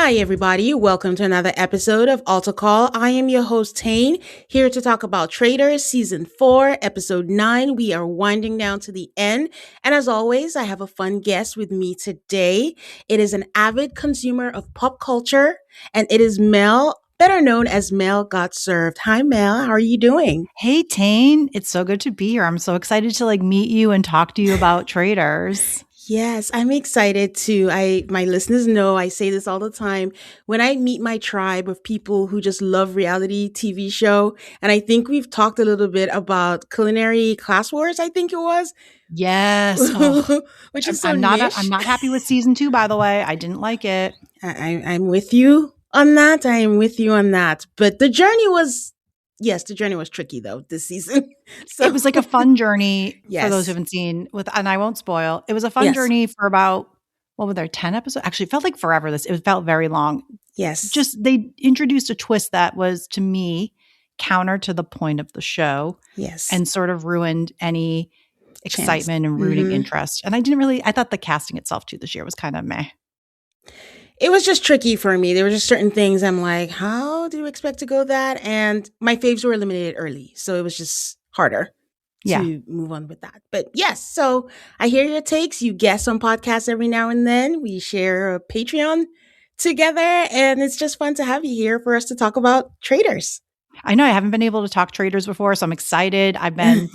Hi, everybody. Welcome to another episode of Alta Call. I am your host, Tane, here to talk about Traitors Season 4, Episode 9. We are winding down to the end. And as always, I have a fun guest with me today. It is an avid consumer of pop culture, and it is Mel, better known as Mel Got Served. Hi, Mel. How are you doing? Hey, Tane. It's so good to be here. I'm so excited to meet you and talk to you about Traitors. Yes, I'm excited too. My listeners know I say this all the time. When I meet my tribe of people who just love reality TV show, and I think we've talked a little bit about culinary class wars, I think it was. Yes. Oh, Which is so I'm niche. not happy with season 2, by the way. I didn't like it. I'm with you on that. I am with you on that. But the journey was, yes, the journey was tricky though this season. So It was like a fun journey for yes, those who haven't seen and I won't spoil. It was a fun yes, journey for about, what were there, 10 episodes? Actually, it felt like forever. It felt very long. yes, Just they introduced a twist that was, to me, counter to the point of the show yes. and sort of ruined any Chance. excitement and rooting interest. And I thought the casting itself too this year was kind of meh. It was just tricky for me. There were just certain things I'm like, how do you expect to go that? And my faves were eliminated early. So it was just harder Yeah. to move on with that. But yes, so I hear your takes. You guest on podcasts every now and then. We share a Patreon together. And it's just fun to have you here for us to talk about Traitors. I know I haven't been able to talk Traitors before, so I'm excited. I've been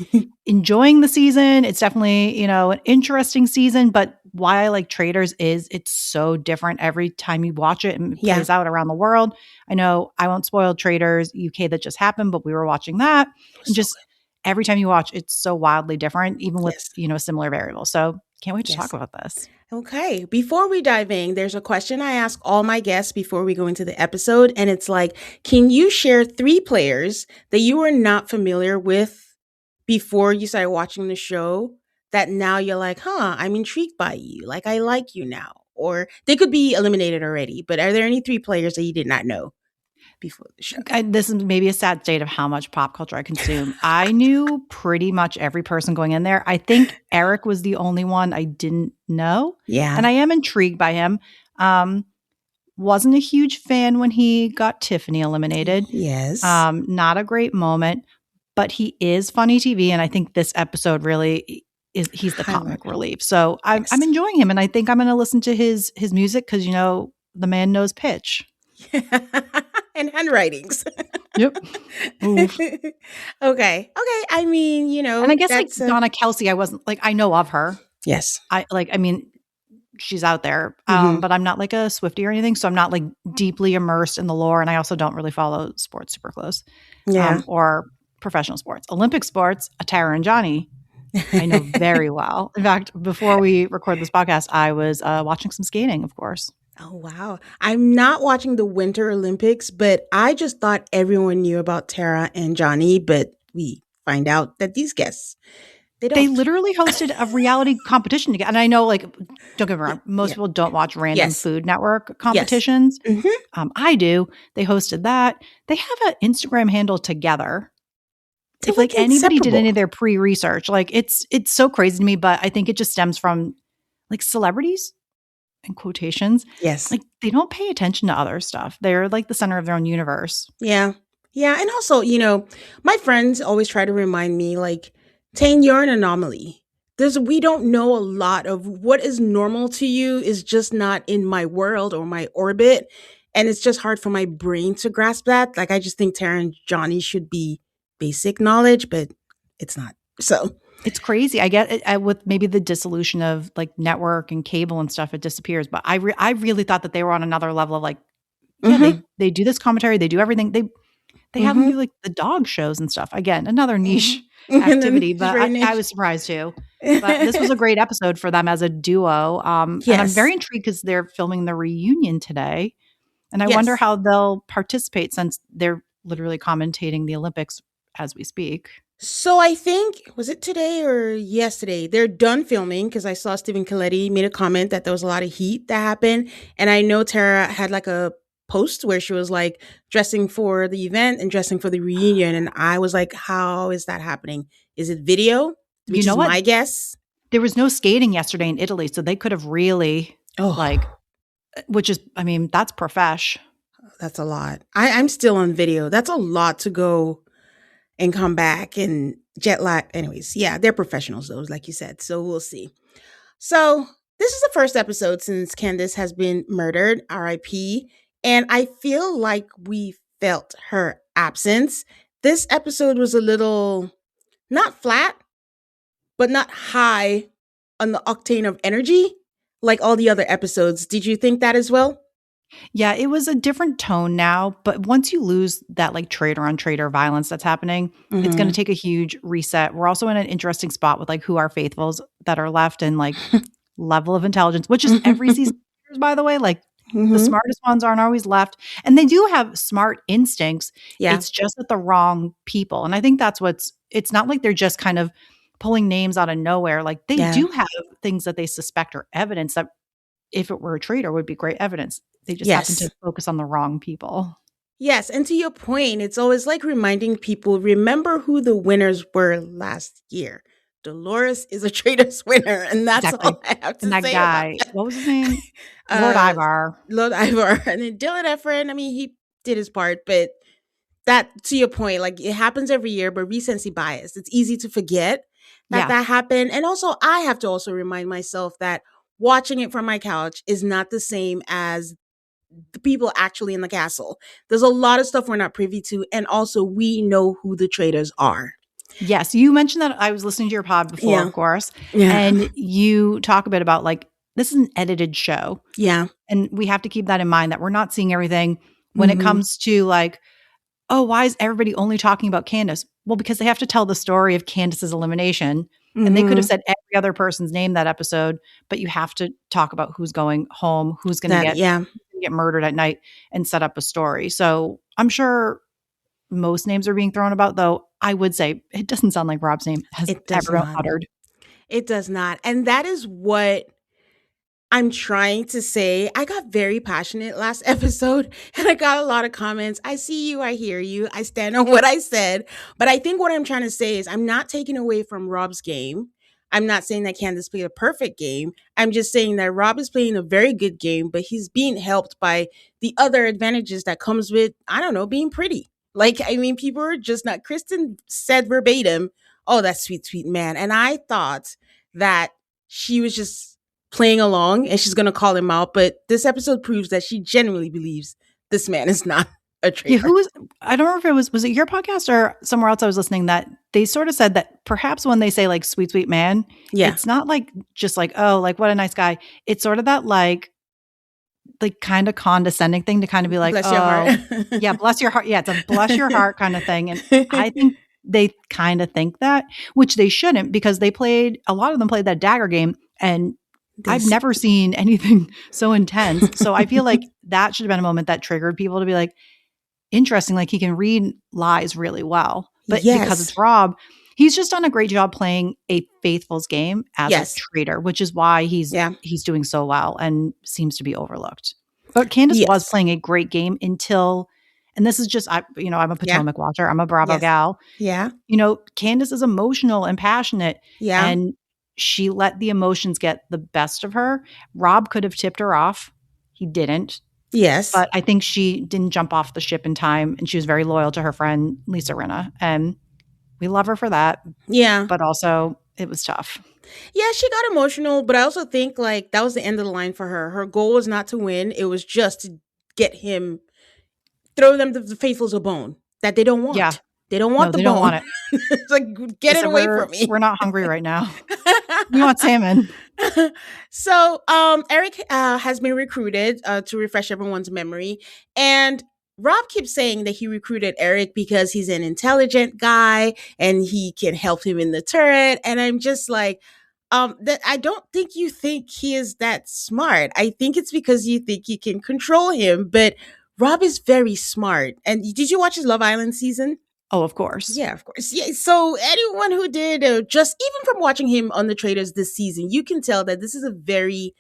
enjoying the season. It's definitely, an interesting season, but why I like Traitors is it's so different every time you watch it and it plays out around the world. I know I won't spoil Traitors UK that just happened, but we were watching that. And just every time you watch, it's so wildly different, even with, similar variables. So can't wait to talk about this. Okay. Before we dive in, there's a question I ask all my guests before we go into the episode. And it's like, can you share 3 players that you were not familiar with before you started watching the show that now you're like, I'm intrigued by you. Like, I like you now. Or they could be eliminated already, but are there any 3 players that you did not know before the show? This is maybe a sad state of how much pop culture I consume. I knew pretty much every person going in there. I think Eric was the only one I didn't know. Yeah. And I am intrigued by him. Wasn't a huge fan when he got Tiffany eliminated. Yes. Not a great moment, but he is funny TV. And I think this episode really he's the comic relief. So I'm enjoying him. And I think I'm going to listen to his music because, the man knows pitch. And handwritings. Yep. Okay. I mean, and I guess Donna Kelsey, I wasn't I know of her. Yes. She's out there, but I'm not like a Swiftie or anything. So I'm not deeply immersed in the lore. And I also don't really follow sports super close. Yeah. Or professional sports. Olympic sports, Tara and Johnny, I know very well. In fact, before we record this podcast, I was watching some skating, of course. Oh, wow. I'm not watching the Winter Olympics, but I just thought everyone knew about Tara and Johnny, but we find out that these guests, they literally hosted a reality competition together. And I know, don't get me wrong, most people don't watch random Food Network competitions. Yes. I do. They hosted that. They have an Instagram handle together. If anybody did any of their pre-research, it's so crazy to me, but I think it just stems from celebrities in quotations. Yes. They don't pay attention to other stuff. They're the center of their own universe. Yeah. Yeah. And also, my friends always try to remind me Tane, you're an anomaly. We don't know a lot of what is normal to you is just not in my world or my orbit. And it's just hard for my brain to grasp that. I just think Tara and Johnny should be basic knowledge, but it's not. So it's crazy. I get it with maybe the dissolution of network and cable and stuff, it disappears. But I really thought that they were on another level of they do this commentary, they do everything. They have them do the dog shows and stuff. Again, another niche activity, but I was surprised too. But this was a great episode for them as a duo. And I'm very intrigued because they're filming the reunion today. And I wonder how they'll participate since they're literally commentating the Olympics as we speak. So I think, was it today or yesterday? They're done filming because I saw Stephen Colletti made a comment that there was a lot of heat that happened. And I know Tara had a post where she was dressing for the event and dressing for the reunion. And I was like, how is that happening? Is it video? Which is my guess. There was no skating yesterday in Italy, so they could have really which is, I mean, that's profesh. That's a lot. I'm still on video. That's a lot to go and come back and jet lag. Anyways, yeah, they're professionals, those, like you said. So we'll see. So this is the first episode since Candace has been murdered, RIP. And I feel like we felt her absence. This episode was a little not flat, but not high on the octane of energy like all the other episodes. Did you think that as well? Yeah, it was a different tone now, but once you lose that like traitor on traitor violence that's happening, it's going to Mm-hmm. take a huge reset. We're also in an interesting spot with like who are faithfuls that are left and like level of intelligence, which is every season, by the way. Like the Mm-hmm. smartest ones aren't always left, and they do have smart instincts. Yeah. It's just with the wrong people, and I think that's what's. It's not like they're just kind of pulling names out of nowhere. Like they Yeah. do have things that they suspect or evidence that if it were a traitor would be great evidence. They just happen to Yes. focus on the wrong people. Yes. And to your point, it's always like reminding people remember who the winners were last year. Dolores is a Traitors winner, and that's Exactly. all I have And to that say about guy, that. what was his name? Lord uh Ivar. Lord Ivar and then Dylan Efron. I mean, he did his part, but that to your point, like it happens every year, but recency bias. It's easy to forget that Yeah. that happened. And also I have to also remind myself that watching it from my couch is not the same as the people actually in the castle. There's a lot of stuff we're not privy to, and also we know who the traitors are. Yes. You mentioned that I was listening to your pod before, Yeah. of course, Yeah. and you talk a bit about like this is an edited show. Yeah. And we have to keep that in mind that we're not seeing everything when it Mm-hmm. comes to like, oh, why is everybody only talking about Candace? Well, because they have to tell the story of Candace's elimination. And they could have Mm-hmm. said every other person's name that episode, but you have to talk about who's going home, who's going to That yeah. get murdered at night and set up a story. So I'm sure most names are being thrown about, though I would say it doesn't sound like Rob's name has It does ever been not. uttered. It does not. And that is what I'm trying to say. I got very passionate last episode and I got a lot of comments. I see you, I hear you, I stand on what I said. But I think what I'm trying to say is I'm not taking away from Rob's game. I'm not saying that Candace played a perfect game. I'm just saying that Rob is playing a very good game, but he's being helped by the other advantages that comes with, I don't know, being pretty. Like, I mean, people are just not. Kristen said verbatim, oh, that sweet, sweet man. And I thought that she was just playing along and she's going to call him out. But this episode proves that she genuinely believes this man is not a Yeah, traitor. who was I don't remember if was it your podcast or somewhere else I was listening that they sort of said that perhaps when they say like sweet, sweet man, Yeah. it's not like just like, oh, like what a nice guy. It's sort of that like kind of condescending thing to kind of be like, Bless your heart. oh, yeah, bless your heart. Yeah, it's a bless your heart kind of thing. And I think they kind of think that, which they shouldn't because a lot of them played that dagger game and I've this. never seen anything so intense. So I feel like that should have been a moment that triggered people to be like, interesting. Like he can read lies really well, but because Yes. it's Rob, he's just done a great job playing a faithful's game as a Yes. traitor, which is why Yeah. he's doing so well and seems to be overlooked. But Candace was Yes. playing a great game until, and this is just I'm a Yeah. Potomac watcher, I'm a Bravo Yes. gal. Yeah. Candace is emotional and passionate, Yeah. and she let the emotions get the best of her. Rob could have tipped her off. He didn't. Yes. But I think she didn't jump off the ship in time, and she was very loyal to her friend, Lisa Rinna, and we love her for that, Yeah. but also it was tough. Yeah, she got emotional, but I also think like that was the end of the line for her. Her goal was not to win, it was just to get him, throw them the faithfuls a bone that they don't Yeah. want. They don't No, want the they don't bone. want it. It's like, They get it said, away from we're me. not hungry right now. We want salmon. So Eric has been recruited to refresh everyone's memory, and Rob keeps saying that he recruited Eric because he's an intelligent guy and he can help him in the turret. And I'm just like, that I don't think you think he is that smart. I think it's because you think you can control him. But Rob is very smart. And did you watch his Love Island season? Oh, of course. Yeah, of course. Yeah. So anyone who did, just even from watching him on the Traitors this season, you can tell that this is a very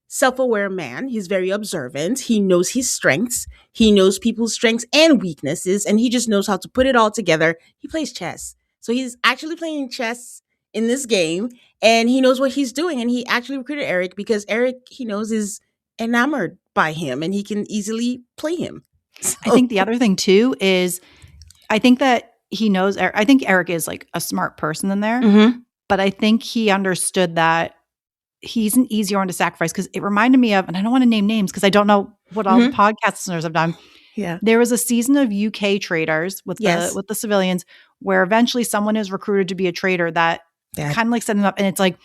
self-aware man. He's very observant. He knows his strengths. He knows people's strengths and weaknesses, and he just knows how to put it all together. He plays chess. So he's actually playing chess in this game, and he knows what he's doing. And he actually recruited Eric because Eric, he knows, is enamored by him and he can easily play him. I So, think the other thing too is I think that he knows I think Eric is like a smart person in there, mhm, but I think he understood that he's an easier one to sacrifice because it reminded me of, and I don't want to name names because I don't know what all the mhm, podcast listeners have done. yeah, There was a season of UK traders yes, with the civilians where eventually someone is recruited to be a trader that that, kind of like setting them up, and it's like,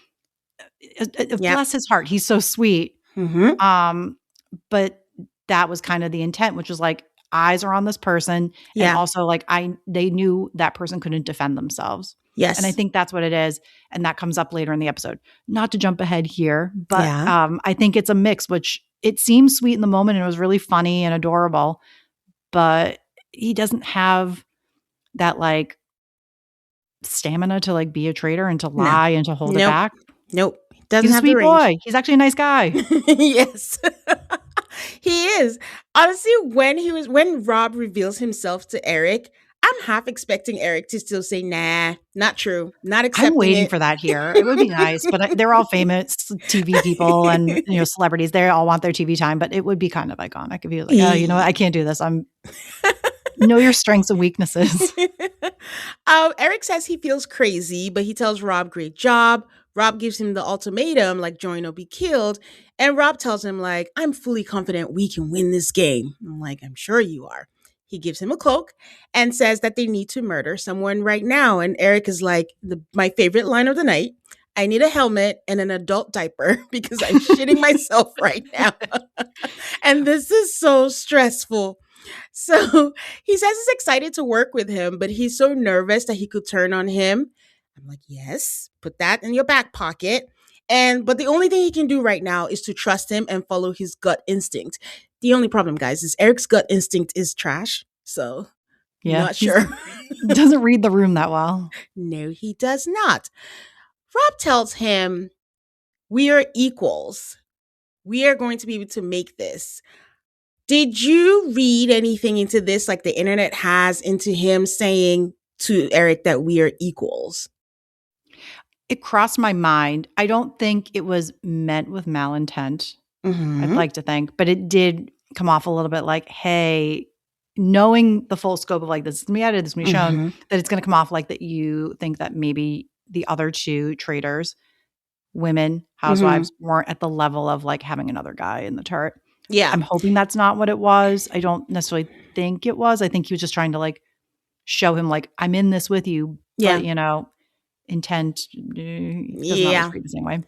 yep, bless his heart, he's so sweet. mhm, Um, but that was kind of the intent, which was like eyes are on this person, and yeah, also like they knew that person couldn't defend themselves. And I yes, think that's what it is. And that comes up later in the episode. Not to jump ahead here, but yeah, I think it's a mix, which it seems sweet in the moment and it was really funny and adorable, but he doesn't have that like stamina to like be a traitor and to no, lie and to hold it nope, back. nope, He's doesn't a have the sweet range. boy. He's actually a nice guy. Yes. He is. Honestly, when Rob reveals himself to Eric, I'm half expecting Eric to still say, nah, not true, not I'm accepting waiting it. for that here. It would be nice, but they're all famous TV people and celebrities. They all want their TV time, but it would be kind of iconic if he was like, "Oh, you know what? I can't do this. I'm know your strengths and weaknesses." Eric says he feels crazy, but he tells Rob, great job. Rob gives him the ultimatum, like, join or be killed. And Rob tells him, like, I'm fully confident we can win this game. I'm like, I'm sure you are. He gives him a cloak and says that they need to murder someone right now. And Eric is like, my favorite line of the night. I need a helmet and an adult diaper because I'm shitting myself right now. And this is so stressful. So he says he's excited to work with him, but he's so nervous that he could turn on him. I'm like, yes, put that in your back pocket. But the only thing he can do right now is to trust him and follow his gut instinct. The only problem, guys, is Eric's gut instinct is trash. So Yeah, not he sure. doesn't read the room that well. No, he does not. Rob tells him, we are equals. We are going to be able to make this. Did you read anything into this, like the internet has, into him saying to Eric that we are equals? It crossed my mind. I don't think it was meant with malintent. I'd Mm-hmm. like to think, but it did come off a little bit like, hey, knowing the full scope of like this is gonna be edited, this is gonna be shown, Mm-hmm. that it's gonna come off like that you think that maybe the other two traders, women, Mm-hmm. housewives, weren't at the level of like having another guy in the turret. Yeah. I'm hoping that's not what it was. I don't necessarily think it was. I think he was just trying to like show him like, I'm in this with you, but Yeah. intent doesn't always Yeah. read the same way.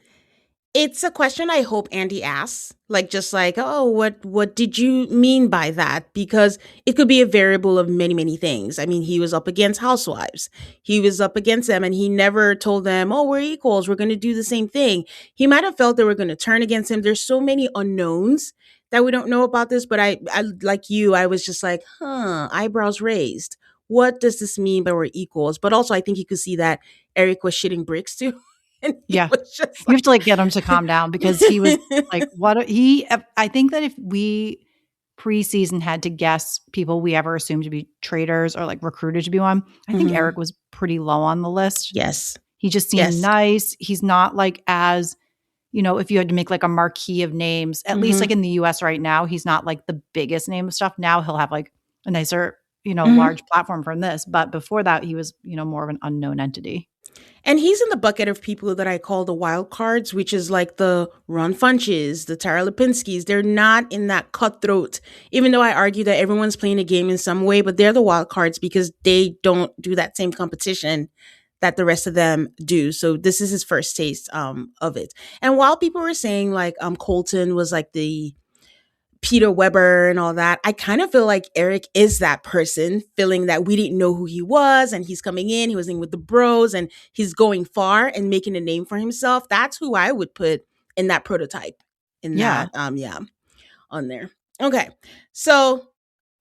It's a question I hope Andy asks. Like, just like, oh, what did you mean by that? Because it could be a variable of many, many things. I mean, he was up against housewives. He was up against them and he never told them, oh, we're equals. We're going to do the same thing. He might have felt they were going to turn against him. There's so many unknowns that we don't know about this. But I like you, I was just like, eyebrows raised. What does this mean by we're equals? But also, I think you could see that Eric was shitting bricks too. And he Yeah. was just You have like, to like get him to calm down because he was like, I think that if we preseason had to guess people we ever assumed to be traitors or like recruited to be one, I think Mhm. Eric was pretty low on the list. Yes. He just seemed Yes. nice. He's not like as, if you had to make like a marquee of names, at least like Mhm. in the US right now, he's not like the biggest name of stuff. Now he'll have like a nicer, Mhm. large platform from this. But before that, he was, more of an unknown entity. And he's in the bucket of people that I call the wild cards, which is like the Ron Funches, the Tara Lipinskis. They're not in that cutthroat, even though I argue that everyone's playing a game in some way, but they're the wild cards because they don't do that same competition that the rest of them do. So this is his first taste of it. And while people were saying like Colton was like the Peter Weber and all that, I kind of feel like Eric is that person, feeling that we didn't know who he was and he's coming in, he was in with the bros and he's going far and making a name for himself. That's who I would put in that prototype, in Yeah. that, on there. Okay. So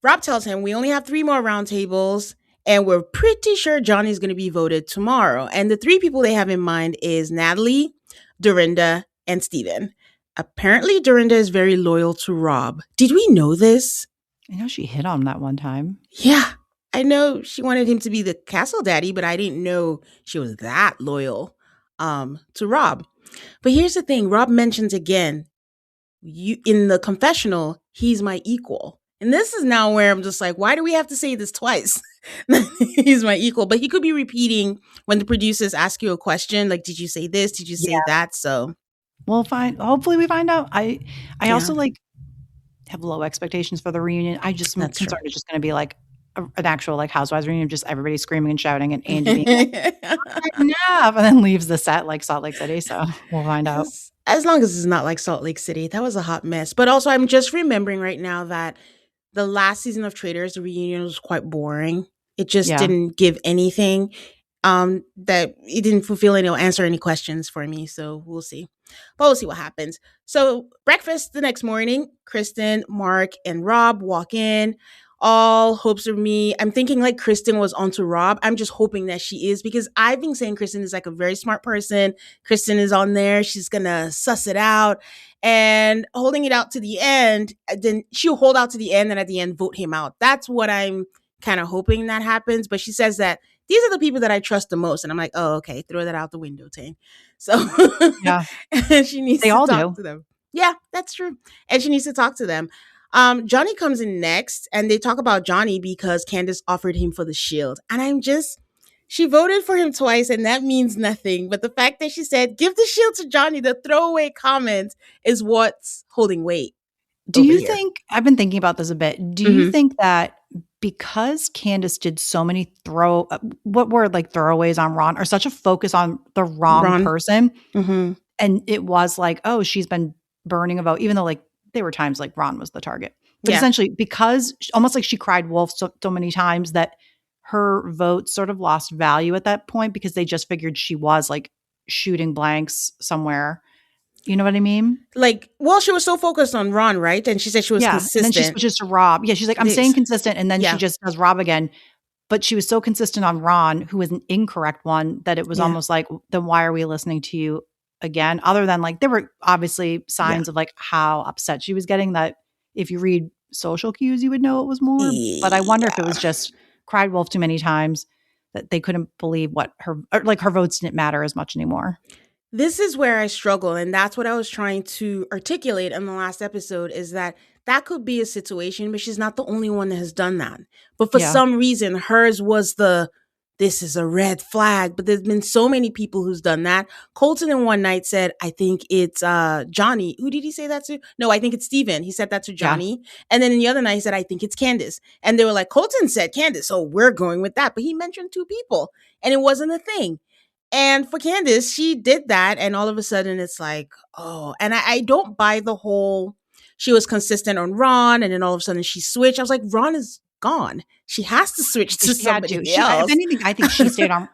Rob tells him we only have 3 more roundtables and we're pretty sure Johnny's going to be voted tomorrow. And the 3 people they have in mind is Natalie, Dorinda, and Steven. Apparently, Dorinda is very loyal to Rob. Did we know this? I know she hit on him that one time. Yeah. I know she wanted him to be the castle daddy, but I didn't know she was that loyal to Rob. But here's the thing, Rob mentions again you in the confessional, he's my equal. And this is now where I'm just like, why do we have to say this twice? He's my equal. But he could be repeating when the producers ask you a question, like, did you say this? Did you say Yeah. that? So We'll find hopefully we find out. I yeah, also, like, have low expectations for the reunion. I just am that's true. concerned it's just gonna be like an actual, like, Housewives reunion, just everybody screaming and shouting and Andy being like, "Enough," and then leaves the set like Salt Lake City, so we'll find out. As long as it's not like Salt Lake City, that was a hot mess. But also, I'm just remembering right now that the last season of Traitors, the reunion was quite boring. It just Yeah. didn't give anything. That it didn't fulfill any or answer any questions for me. So we'll see. But we'll see what happens. So breakfast the next morning, Kristen, Mark, and Rob walk in. All hopes of me. I'm thinking like Kristen was onto Rob. I'm just hoping that she is because I've been saying Kristen is like a very smart person. Kristen is on there. She's gonna suss it out and holding it out to the end. Then she'll hold out to the end and at the end vote him out. That's what I'm kind of hoping that happens. But she says that these are the people that I trust the most. And I'm like, oh, okay, throw that out the window, Tane. So Yeah. and she needs They to all talk do. to them. Yeah, that's true. And she needs to talk to them. Johnny comes in next, and they talk about Johnny because Candace offered him for the shield. And I'm just, she voted for him twice, and that means nothing. But the fact that she said, give the shield to Johnny, the throwaway comment, is what's holding weight Do over you here. think I've been thinking about this a bit. Do you Mm-hmm. think that because Candace did so many what were like throwaways on Ron or such a focus on the wrong Ron. person, Mm-hmm. and it was like, oh, she's been burning a vote, even though like there were times like Ron was the target. But Yeah. essentially, because almost like she cried wolf so many times that her vote sort of lost value at that point because they just figured she was like shooting blanks somewhere. You know what I mean? Like, well, she was so focused on Ron, right? And she said she was Yeah, and then she consistent. switches to Rob. Yeah, she's like, "I'm staying consistent," and then she Yeah. just does Rob again, but she was so consistent on Ron, who was an incorrect one, that it was Yeah. almost like, "Then why are we listening to you again?" Other than, like, there were obviously Yeah. signs of, like, how upset she was getting that if you read social cues, you would know it was more, but I wonder if it was Yeah. just cried wolf too many times that they couldn't believe what her or, like, her votes didn't matter as much anymore. This is where I struggle, and that's what I was trying to articulate in the last episode is that that could be a situation, but she's not the only one that has done that. But for Yeah. some reason, hers was the this is a red flag. But there's been so many people who's done that. Colton in one night said, I think it's Johnny. Who did he say that to? No, I think it's Steven. He said that to Yeah. Johnny. And then in the other night, he said, I think it's Candace. And they were like, Colton said Candace, so we're going with that. But he mentioned two people, and it wasn't a thing. And for Candace, she did that, and all of a sudden it's like, oh, and I don't buy the whole she was consistent on Ron, and then all of a sudden she switched. I was like, Ron is gone. She has to switch to She had somebody to. If else. anything, I think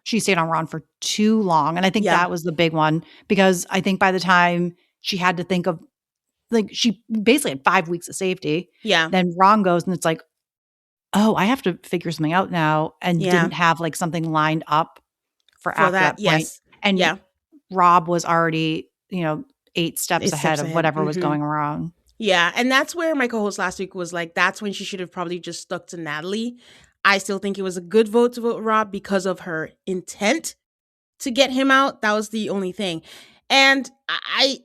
she stayed on Ron for too long, and I think Yeah, that was the big one because I think by the time she had to think of like she basically had 5 weeks of safety, yeah, then Ron goes and it's like, "Oh, I have to figure something out now," and yeah. didn't have like something lined up for For after that, that point. yes. And Yeah, Rob was already, 8 steps it ahead steps of ahead. whatever was going wrong. Yeah, and that's where my co-host last week was like, that's when she should have probably just stuck to Natalie. I still think it was a good vote to vote Rob because of her intent to get him out. That was the only thing. And I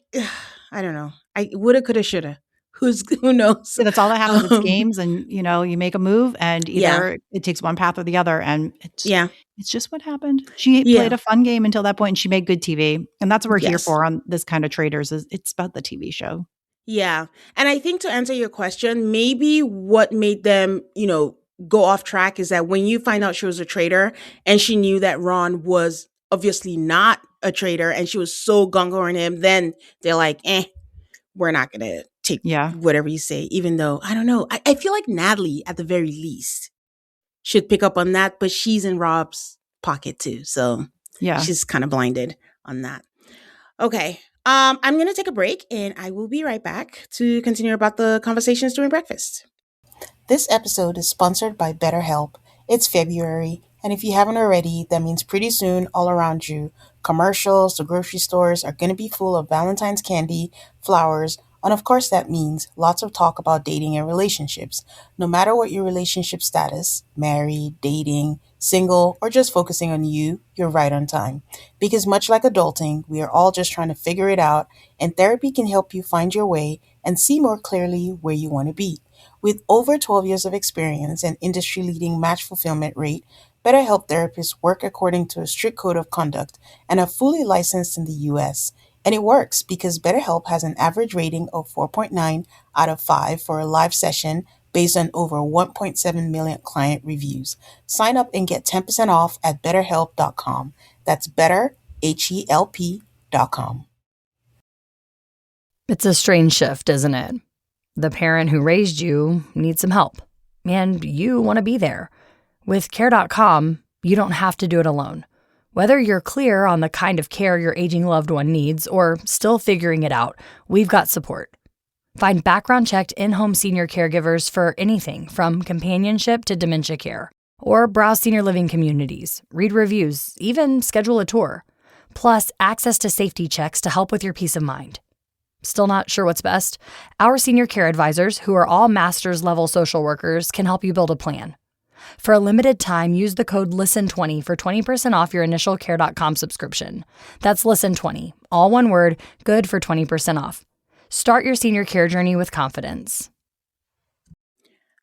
don't know. I woulda, coulda, shoulda. Who knows? Yeah, that's all that happens. It's Um, games and, you make a move and yeah, either it takes one path or the other, and yeah, it's just what happened. She played yeah, a fun game until that point, and she made good TV, and that's what we're here yes, for on this kind of Traders is it's about the TV show. yeah. And I think to answer your question, maybe what made them, go off track is that when you find out she was a traitor and she knew that Ron was obviously not a traitor and she was so gung ho on him, then they're like, we're not gonna take Yeah. whatever you say, even though I don't know. I feel like Natalie, at the very least, should pick up on that, but she's in Rob's pocket too. So Yeah. she's kind of blinded on that. Okay. I'm gonna take a break and I will be right back to continue about the conversations during breakfast. This episode is sponsored by BetterHelp. It's February, and if you haven't already, that means pretty soon all around you, commercials, the grocery stores are going to be full of Valentine's candy, flowers, and of course, that means lots of talk about dating and relationships. No matter what your relationship status married, dating, single, or just focusing on you, you're right on time. Because much like adulting, we are all just trying to figure it out, and therapy can help you find your way and see more clearly where you want to be. With over 12 years of experience and industry leading match fulfillment rate, BetterHelp therapists work according to a strict code of conduct and are fully licensed in the US. And it works because BetterHelp has an average rating of 4.9 out of 5 for a live session based on over 1.7 million client reviews. Sign up and get 10% off at betterhelp.com. That's betterhelp.com. It's a strange shift, isn't it? The parent who raised you needs some help, and you want to be there. With Care.com, you don't have to do it alone. Whether you're clear on the kind of care your aging loved one needs or still figuring it out, we've got support. Find background-checked in-home senior caregivers for anything from companionship to dementia care. Or browse senior living communities, read reviews, even schedule a tour. Plus, access to safety checks to help with your peace of mind. Still not sure what's best? Our senior care advisors, who are all master's level social workers, can help you build a plan. For a limited time, use the code LISTEN20 for 20% off your initial Care.com subscription. That's LISTEN20, all one word, good for 20% off. Start your senior care journey with confidence.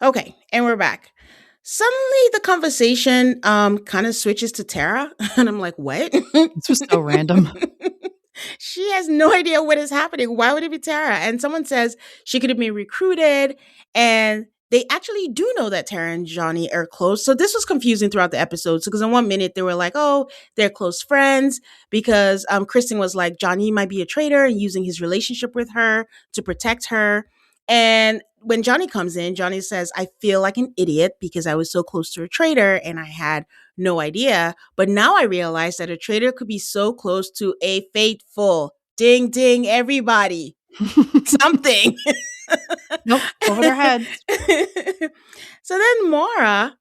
Okay, and we're back. Suddenly the conversation kind of switches to Tara, and I'm like, what? This was so random. She has no idea what is happening. Why would it be Tara? And someone says she could have been recruited, and they actually do know that Tara and Johnny are close. So this was confusing throughout the episodes because in 1 minute they were like, oh, they're close friends because Kristen was like, Johnny might be a traitor and using his relationship with her to protect her. And when Johnny comes in, Johnny says, I feel like an idiot because I was so close to a traitor and I had no idea. But now I realize that a traitor could be so close to a faithful. Ding, ding, everybody. Something. Nope, over their heads. So then Mara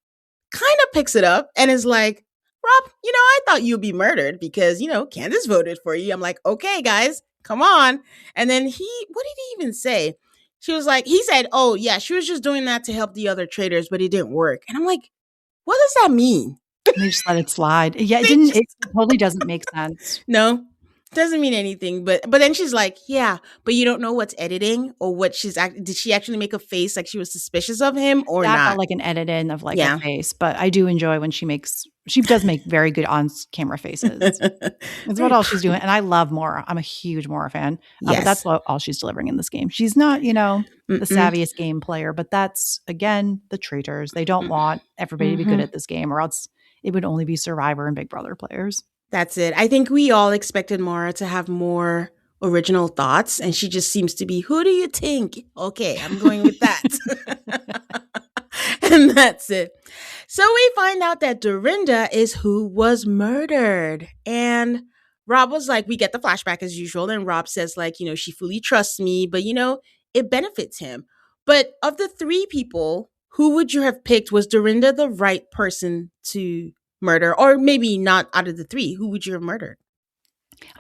kind of picks it up and is like, Rob, I thought you'd be murdered because, Candace voted for you. I'm like, okay, guys, come on. And then what did he even say? She was like, he said, oh, yeah, she was just doing that to help the other traders, but it didn't work. And I'm like, what does that mean? They just let it slide. Yeah, it totally doesn't make sense. No, doesn't mean anything. But then she's like, yeah, but you don't know what's editing or what did she actually make a face like she was suspicious of him or that not? felt like an edit in of like a face, but I do enjoy when she does make very good on-camera faces. That's what all she's doing. And I love Mora. I'm a huge Mora fan. But that's all she's delivering in this game. She's not, the savviest game player, but that's, again, the traitors. They don't want everybody to be good at this game or else it would only be Survivor and Big Brother players. That's it. I think we all expected Mara to have more original thoughts, and she just seems to be, who do you think? Okay, I'm going with that. And that's it. So we find out that Dorinda is who was murdered. And Rob was like, we get the flashback as usual. And Rob says, like, she fully trusts me, but, it benefits him. But of the three people, who would you have picked? Was Dorinda the right person to murder? Or maybe not out of the three. Who would you have murdered?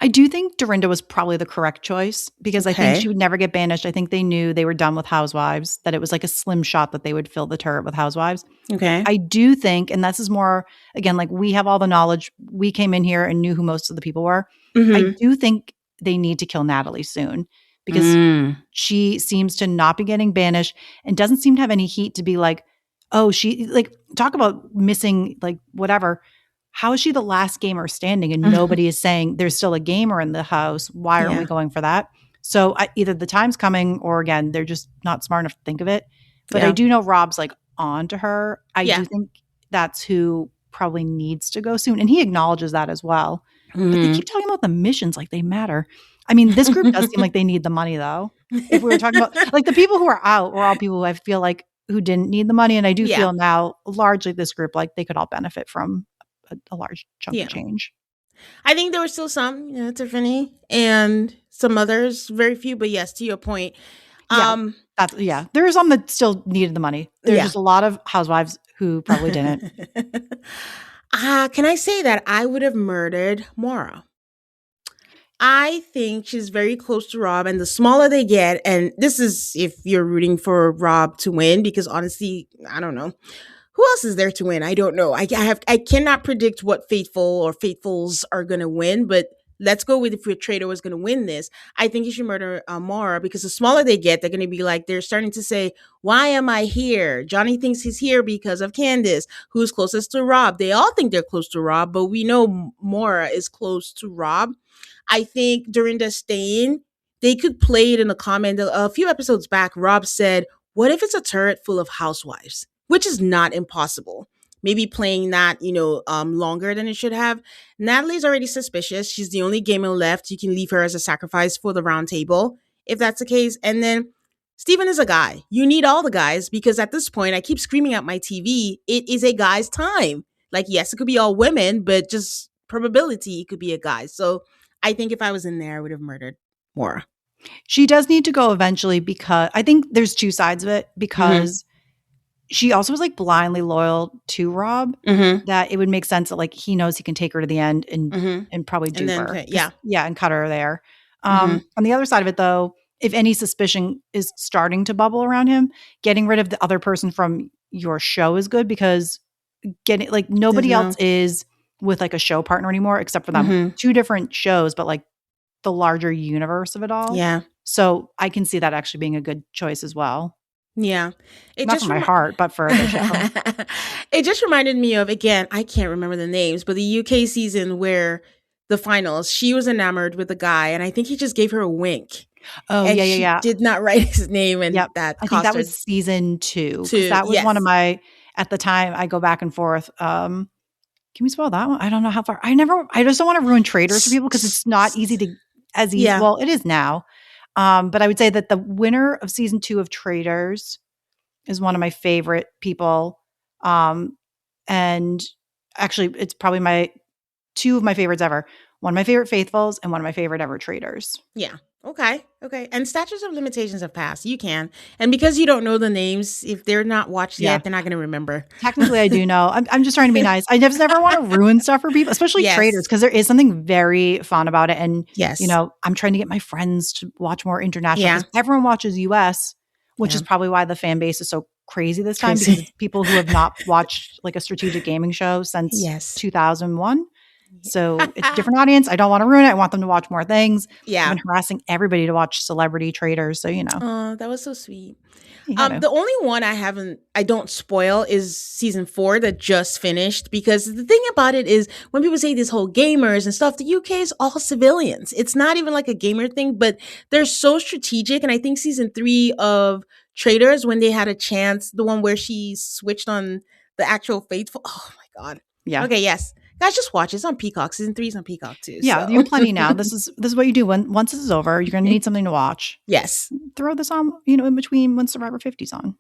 I do think Dorinda was probably the correct choice because I think she would never get banished. I think they knew they were done with Housewives, that it was like a slim shot that they would fill the turret with Housewives. Okay. I do think, and this is more, again, like we have all the knowledge. We came in here and knew who most of the people were. I do think they need to kill Natalie soon because she seems to not be getting banished and doesn't seem to have any heat to be like, oh, she, like, talk about missing, like, whatever. How is she the last gamer standing and nobody is saying there's still a gamer in the house? Why aren't we going for that? So either the time's coming or, again, they're just not smart enough to think of it. But I do know Rob's like on to her. I do think that's who probably needs to go soon. And he acknowledges that as well. But they keep talking about the missions like they matter. I mean, this group does seem like they need the money, though. If we were talking about like the people who are out were all people who I feel like who didn't need the money. And I do feel now largely this group, like they could all benefit from a large chunk of change. I think there were still some, Tiffany, and some others, very few, but yes, to your point. There are some that still needed the money. There's just a lot of housewives who probably didn't. Can I say that I would have murdered Maura? I think she's very close to Rob, and the smaller they get, and this is if you're rooting for Rob to win, because honestly, I don't know. Who else is there to win? I don't know. I cannot predict what faithful or faithfuls are going to win, but let's go with if your traitor was going to win this. I think you should murder Mara, because the smaller they get, they're going to be like, they're starting to say, why am I here? Johnny thinks he's here because of Candace, who's closest to Rob. They all think they're close to Rob, but we know Mara is close to Rob. I think during the stay-in, they could play it in a comment. A few episodes back, Rob said, what if it's a turret full of housewives? Which is not impossible. Maybe playing that, longer than it should have. Natalie's already suspicious. She's the only gamer left. You can leave her as a sacrifice for the round table, if that's the case. And then Steven is a guy. You need all the guys, because at this point, I keep screaming at my TV, it is a guy's time. Like, yes, it could be all women, but just probability, it could be a guy. So I think if I was in there, I would have murdered Maura. She does need to go eventually, because I think there's two sides of it, because she also was like blindly loyal to Rob, that it would make sense that like he knows he can take her to the end and probably dupe her. Yeah, and cut her there. On the other side of it though, if any suspicion is starting to bubble around him, getting rid of the other person from your show is good, because getting like nobody else is with like a show partner anymore except for them. Two different shows, but like the larger universe of it all. Yeah. So I can see that actually being a good choice as well. Yeah. Not for my heart, but for the show. It just reminded me of, again, I can't remember the names, but the UK season where the finals, she was enamored with a guy, and I think he just gave her a wink. Oh, and yeah. Did not write his name, and that I think that was season 2. That was one of my, at the time, I go back and forth. Can we spoil that one? I don't know how far. I just don't want to ruin Traitors for people, because it's not easy to, as easy. Yeah. Well, it is now. But I would say that the winner of season 2 of Traitors is one of my favorite people. And actually it's probably two of my favorites ever. One of my favorite Faithfuls and one of my favorite ever Traitors. Yeah. Okay. And statutes of limitations have passed. You can. And because you don't know the names, if they're not watched yet, they're not going to remember. Technically, I do know. I'm just trying to be nice. I just never want to ruin stuff for people, especially Traitors, because there is something very fun about it. And, I'm trying to get my friends to watch more international, because everyone watches US, which is probably why the fan base is so crazy this time, because it's people who have not watched like a strategic gaming show since 2001. So it's a different audience. I don't want to ruin it. I want them to watch more things. Yeah. I've been harassing everybody to watch Celebrity Traitors. So, Oh, that was so sweet. The only one I don't spoil is season 4 that just finished, because the thing about it is when people say this whole gamers and stuff, the UK is all civilians. It's not even like a gamer thing, but they're so strategic. And I think season 3 of Traitors, when they had a chance, the one where she switched on the actual Faithful. Oh my God. Yeah. Okay. Yes. Guys, just watch it. It's on Peacock. Season 3 is on Peacock too. Yeah, so. You have plenty now. This is what you do once this is over. You're going to need something to watch. Yes. Throw this on, in between when Survivor 50's on.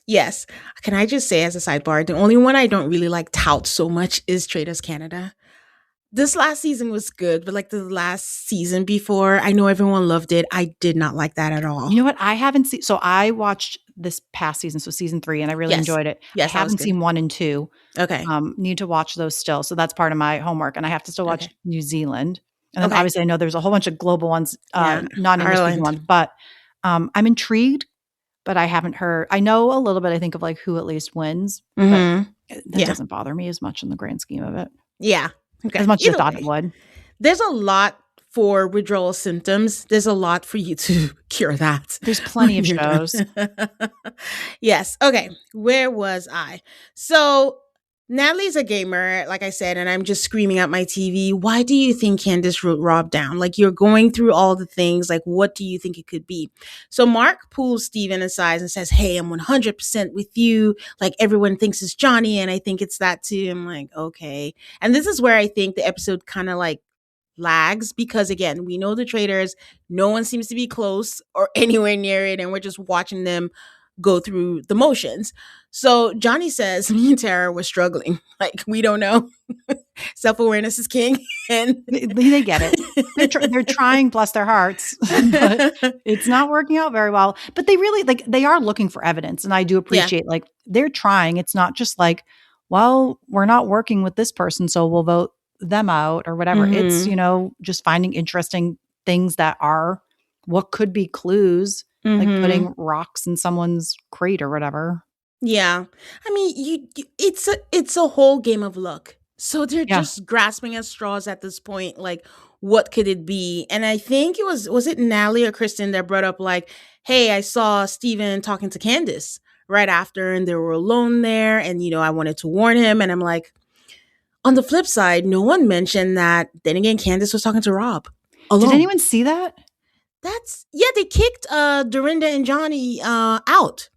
Yes. Can I just say as a sidebar, the only one I don't really like tout so much is Traitors Canada. This last season was good, but like the last season before, I know everyone loved it. I did not like that at all. You know what? I haven't seen. So I watched this past season, so season 3, and I really enjoyed it. Yes, I haven't seen 1 and 2. Okay. Need to watch those still. So that's part of my homework, and I have to still watch New Zealand. And then obviously I know there's a whole bunch of global ones, non-English speaking ones, but I'm intrigued, but I haven't heard. I know a little bit, I think, of like who at least wins, but that doesn't bother me as much in the grand scheme of it. Yeah. Okay. As much as I thought it would. There's a lot for withdrawal symptoms. There's a lot for you to cure that. There's plenty of shows. Yes. Okay. Where was I? So Natalie's a gamer, like I said, and I'm just screaming at my TV. Why do you think Candace wrote Rob down? Like, you're going through all the things. Like, what do you think it could be? So Mark pulls Steven aside and says, hey, I'm 100% with you. Like, everyone thinks it's Johnny, and I think it's that too. I'm like, okay. And this is where I think the episode kind of like lags, because again, we know the Traitors. No one seems to be close or anywhere near it, and we're just watching them go through the motions. So Johnny says, me and Tara were struggling. Like, we don't know. Self-awareness is king. And they get it. They're trying, bless their hearts, but it's not working out very well. But they really, like, they are looking for evidence. And I do appreciate, like, they're trying. It's not just like, well, we're not working with this person, so we'll vote them out or whatever. It's, just finding interesting things that are what could be clues. Like putting rocks in someone's crate or whatever. Yeah. I mean, it's a whole game of luck. So they're Yeah. just grasping at straws at this point. Like, what could it be? And I think was it Natalie or Kristen that brought up like, hey, I saw Steven talking to Candace right after and they were alone there. And, I wanted to warn him. And I'm like, on the flip side, no one mentioned that then again, Candace was talking to Rob alone. Did anyone see that? They kicked Dorinda and Johnny out.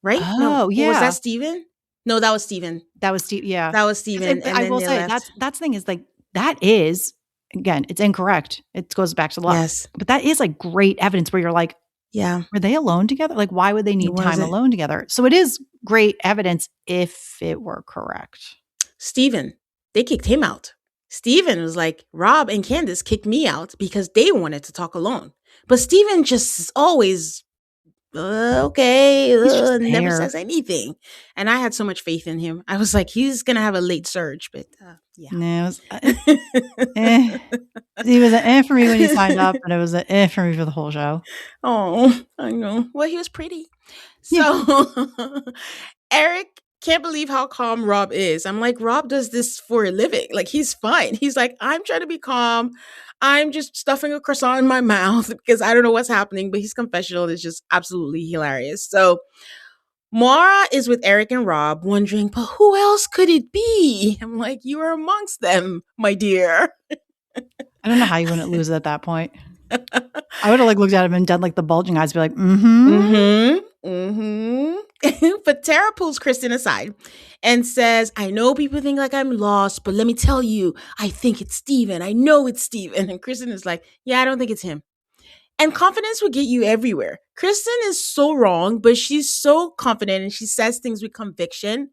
Right? Oh, yeah. Was yeah. that Steven? No, that was Steven. That was Steve. Yeah. That was Steven. And I will say that's the thing is like, that is, again, it's incorrect. It goes back to the law. Yes. But that is like great evidence where you're like, yeah, were they alone together? Like, why would they need time alone together? So it is great evidence if it were correct. Steven, they kicked him out. Steven was like, Rob and Candace kicked me out because they wanted to talk alone. But Steven just always, okay, never says anything. And I had so much faith in him. I was like, he's going to have a late surge, but yeah. No, it was, he was an for me when he signed up, and it was an for me for the whole show. Oh, I know. Well, he was pretty. So Eric can't believe how calm Rob is. I'm like, Rob does this for a living. Like, he's fine. He's like, I'm trying to be calm. I'm just stuffing a croissant in my mouth because I don't know what's happening, but his confessional is just absolutely hilarious. So Mara is with Eric and Rob wondering, but who else could it be? I'm like, you are amongst them, my dear. I don't know how you wouldn't lose it at that point. I would have like looked at him and done like the bulging eyes, be like, But Tara pulls Kristen aside and says, I know people think like I'm lost, but let me tell you, I think it's Steven. I know it's Steven. And Kristen is like, yeah, I don't think it's him. And confidence will get you everywhere. Kristen is so wrong, but she's so confident and she says things with conviction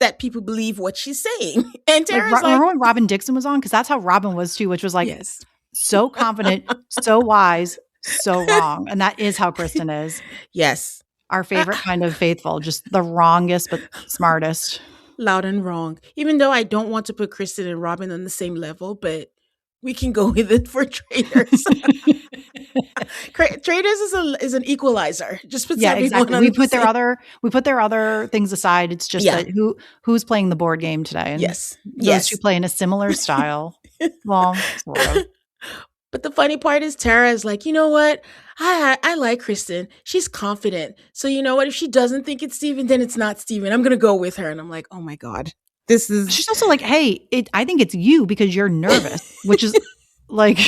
that people believe what she's saying. And Tara's like, remember when Robin Dixon was on? Because that's how Robin was too, which was like, so confident, so wise, so wrong. And that is how Kristen is. Yes. Our favorite kind of faithful, just the wrongest, but smartest. Loud and wrong. Even though I don't want to put Kristen and Robin on the same level, but we can go with it for Traitors. Traitors is an equalizer. Just puts everyone on we put their other things aside. It's just that who's playing the board game today. And those two play in a similar style. Well, sort of. But the funny part is Tara is like, you know what? I like Kristen. She's confident. So you know what? If she doesn't think it's Steven, then it's not Steven. I'm going to go with her. And I'm like, oh my God. She's also like, hey, I think it's you because you're nervous, which is like,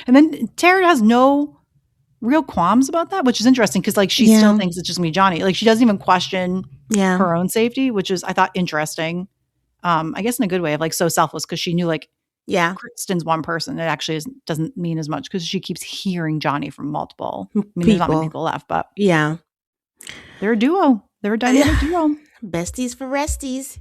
and then Tara has no real qualms about that, which is interesting because like she still thinks it's just me, Johnny. Like she doesn't even question her own safety, which is, I thought, interesting. I guess in a good way of like so selfless because she knew like, Kristen's one person. It actually doesn't mean as much because she keeps hearing Johnny from multiple. I mean, there's not many people left, but they're a duo. They're a dynamic duo. Besties for resties.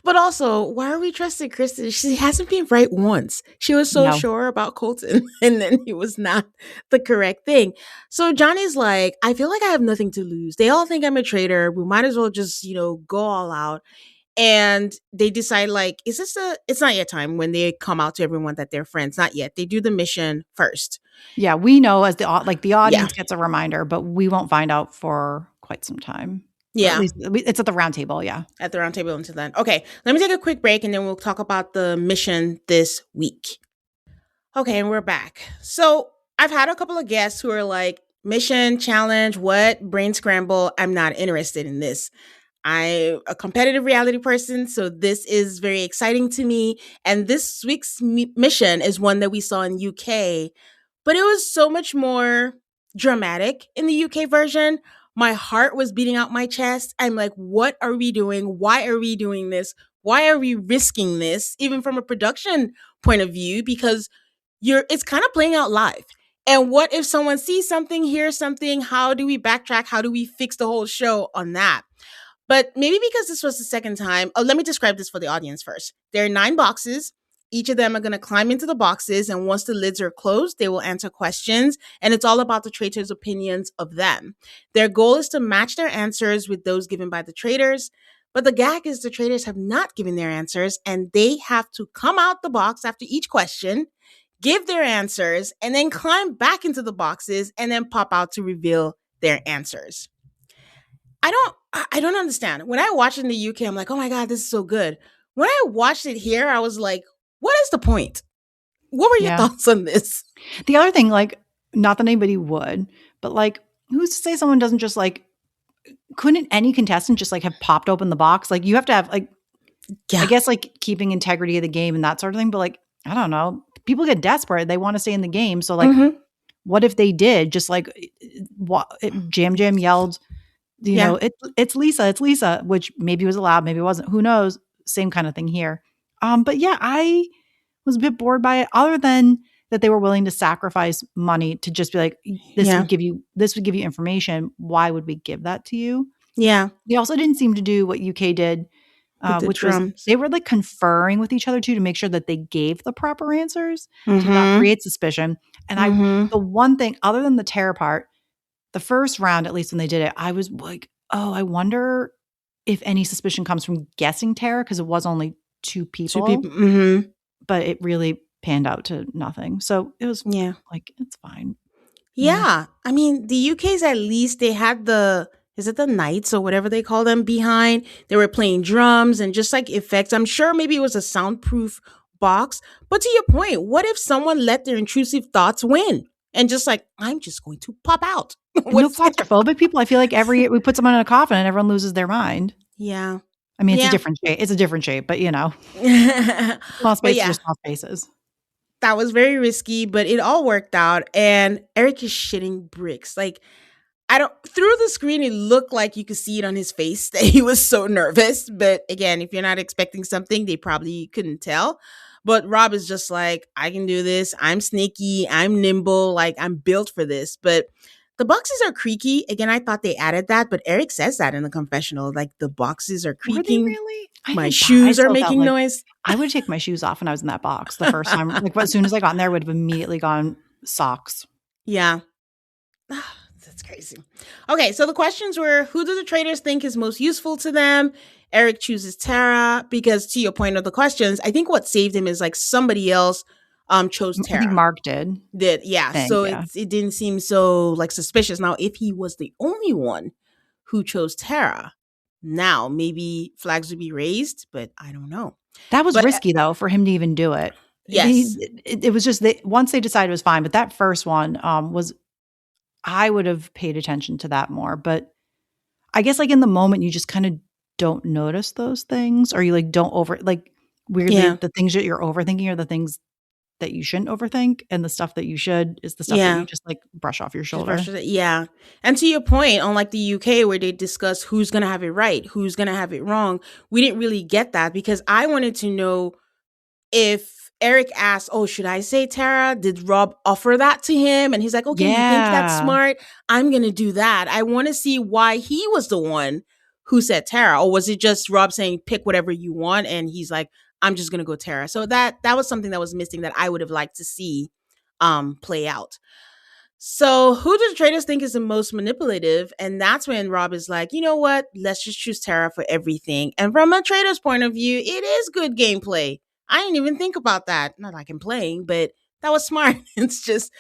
But also, why are we trusting Kristen? She hasn't been right once. She was so sure about Colton, and then it was not the correct thing. So Johnny's like, I feel like I have nothing to lose. They all think I'm a traitor. We might as well just, go all out. And they decide like, it's not yet time when they come out to everyone that they're friends. Not yet. They do the mission first. Yeah, we know as the audience gets a reminder, but we won't find out for quite some time. Yeah. At least it's at the round table, At the round table until then. Okay, let me take a quick break and then we'll talk about the mission this week. Okay, and we're back. So I've had a couple of guests who are like, mission, challenge, what? Brain scramble. I'm not interested in this. I'm a competitive reality person, so this is very exciting to me. And this week's mission is one that we saw in UK, but it was so much more dramatic in the UK version. My heart was beating out my chest. I'm like, what are we doing? Why are we doing this? Why are we risking this? Even from a production point of view, because it's kind of playing out live. And what if someone sees something, hears something? How do we backtrack? How do we fix the whole show on that? But maybe because this was the second time. Oh, let me describe this for the audience first. There are 9 boxes. Each of them are going to climb into the boxes. And once the lids are closed, they will answer questions. And it's all about the traitors' opinions of them. Their goal is to match their answers with those given by the traitors. But the gag is the traitors have not given their answers. And they have to come out the box after each question, give their answers, and then climb back into the boxes and then pop out to reveal their answers. I don't understand. When I watch it in the UK, I'm like, oh my God, this is so good. When I watched it here, I was like, what is the point? What were your Yeah. thoughts on this? The other thing, like, not that anybody would, but like, who's to say someone doesn't just like, couldn't any contestant just like have popped open the box? Like, you have to have like, Yeah. I guess like keeping integrity of the game and that sort of thing. But like, I don't know. People get desperate. They want to stay in the game. So like, what if they did just like Jam Jam yelled, you know, it's Lisa, which maybe was allowed, maybe it wasn't. Who knows? Same kind of thing here. But yeah, I was a bit bored by it, other than that they were willing to sacrifice money to just be like, this would give you information. Why would we give that to you? Yeah. They also didn't seem to do what UK did, which was they were like conferring with each other too to make sure that they gave the proper answers to not create suspicion. And the one thing other than the terror part, the first round, at least when they did it, I was like, oh, I wonder if any suspicion comes from guessing terror, because it was only two people. But it really panned out to nothing. So it was like, it's fine. Yeah. I mean, the UK's at least they had is it the knights or whatever they call them behind? They were playing drums and just like effects. I'm sure maybe it was a soundproof box. But to your point, what if someone let their intrusive thoughts win? And just like, I'm just going to pop out. No claustrophobic people. I feel like we put someone in a coffin and everyone loses their mind. Yeah. I mean, it's a different shape. It's a different shape, but you know, small spaces are small spaces. That was very risky, but it all worked out. And Eric is shitting bricks. Like, through the screen, it looked like you could see it on his face that he was so nervous. But again, if you're not expecting something, they probably couldn't tell. But Rob is just like, I can do this. I'm sneaky. I'm nimble. Like, I'm built for this. But the boxes are creaky. Again, I thought they added that, but Eric says that in the confessional. Like, the boxes are creaking. Were they really? My shoes are making noise. I would take my shoes off when I was in that box the first time. Like, as soon as I got in there, I would have immediately gone socks. Yeah. That's crazy. Okay, so the questions were, who do the traitors think is most useful to them? Eric chooses Tara because, to your point of the questions, I think what saved him is like somebody else chose Tara. I think Mark did. Yeah. So it didn't seem so like suspicious. Now, if he was the only one who chose Tara, now maybe flags would be raised, but I don't know. That was risky though for him to even do it. Yes. It was just once they decided it was fine, but that first one was, I would have paid attention to that more. But I guess like in the moment, you just kind of don't notice those things, or you like don't weirdly the things that you're overthinking are the things that you shouldn't overthink, and the stuff that you should is the stuff that you just like brush off your shoulder. Yeah. And to your point, unlike the UK where they discuss who's going to have it right, who's going to have it wrong, we didn't really get that because I wanted to know if Eric asked, oh, should I say Tara? Did Rob offer that to him? And he's like, okay, you think that's smart? I'm going to do that. I want to see why he was the one who said Tara. Or was it just Rob saying, pick whatever you want? And he's like, I'm just going to go Tara. So that was something that was missing that I would have liked to see play out. So who do the traitors think is the most manipulative? And that's when Rob is like, you know what? Let's just choose Tara for everything. And from a traitor's point of view, it is good gameplay. I didn't even think about that. Not like I'm playing, but that was smart. It's just,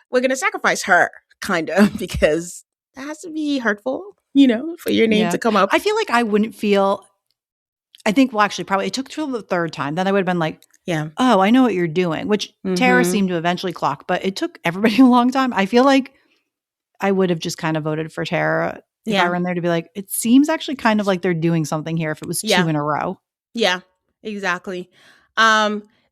we're going to sacrifice her, kind of, because that has to be hurtful, you know, for your name to come up. I feel like I wouldn't feel, I think, well, actually, probably it took till the third time. Then I would have been like, oh, I know what you're doing, which Tara seemed to eventually clock, but it took everybody a long time. I feel like I would have just kind of voted for Tara if I were in there to be like, it seems actually kind of like they're doing something here if it was two in a row. Yeah, exactly.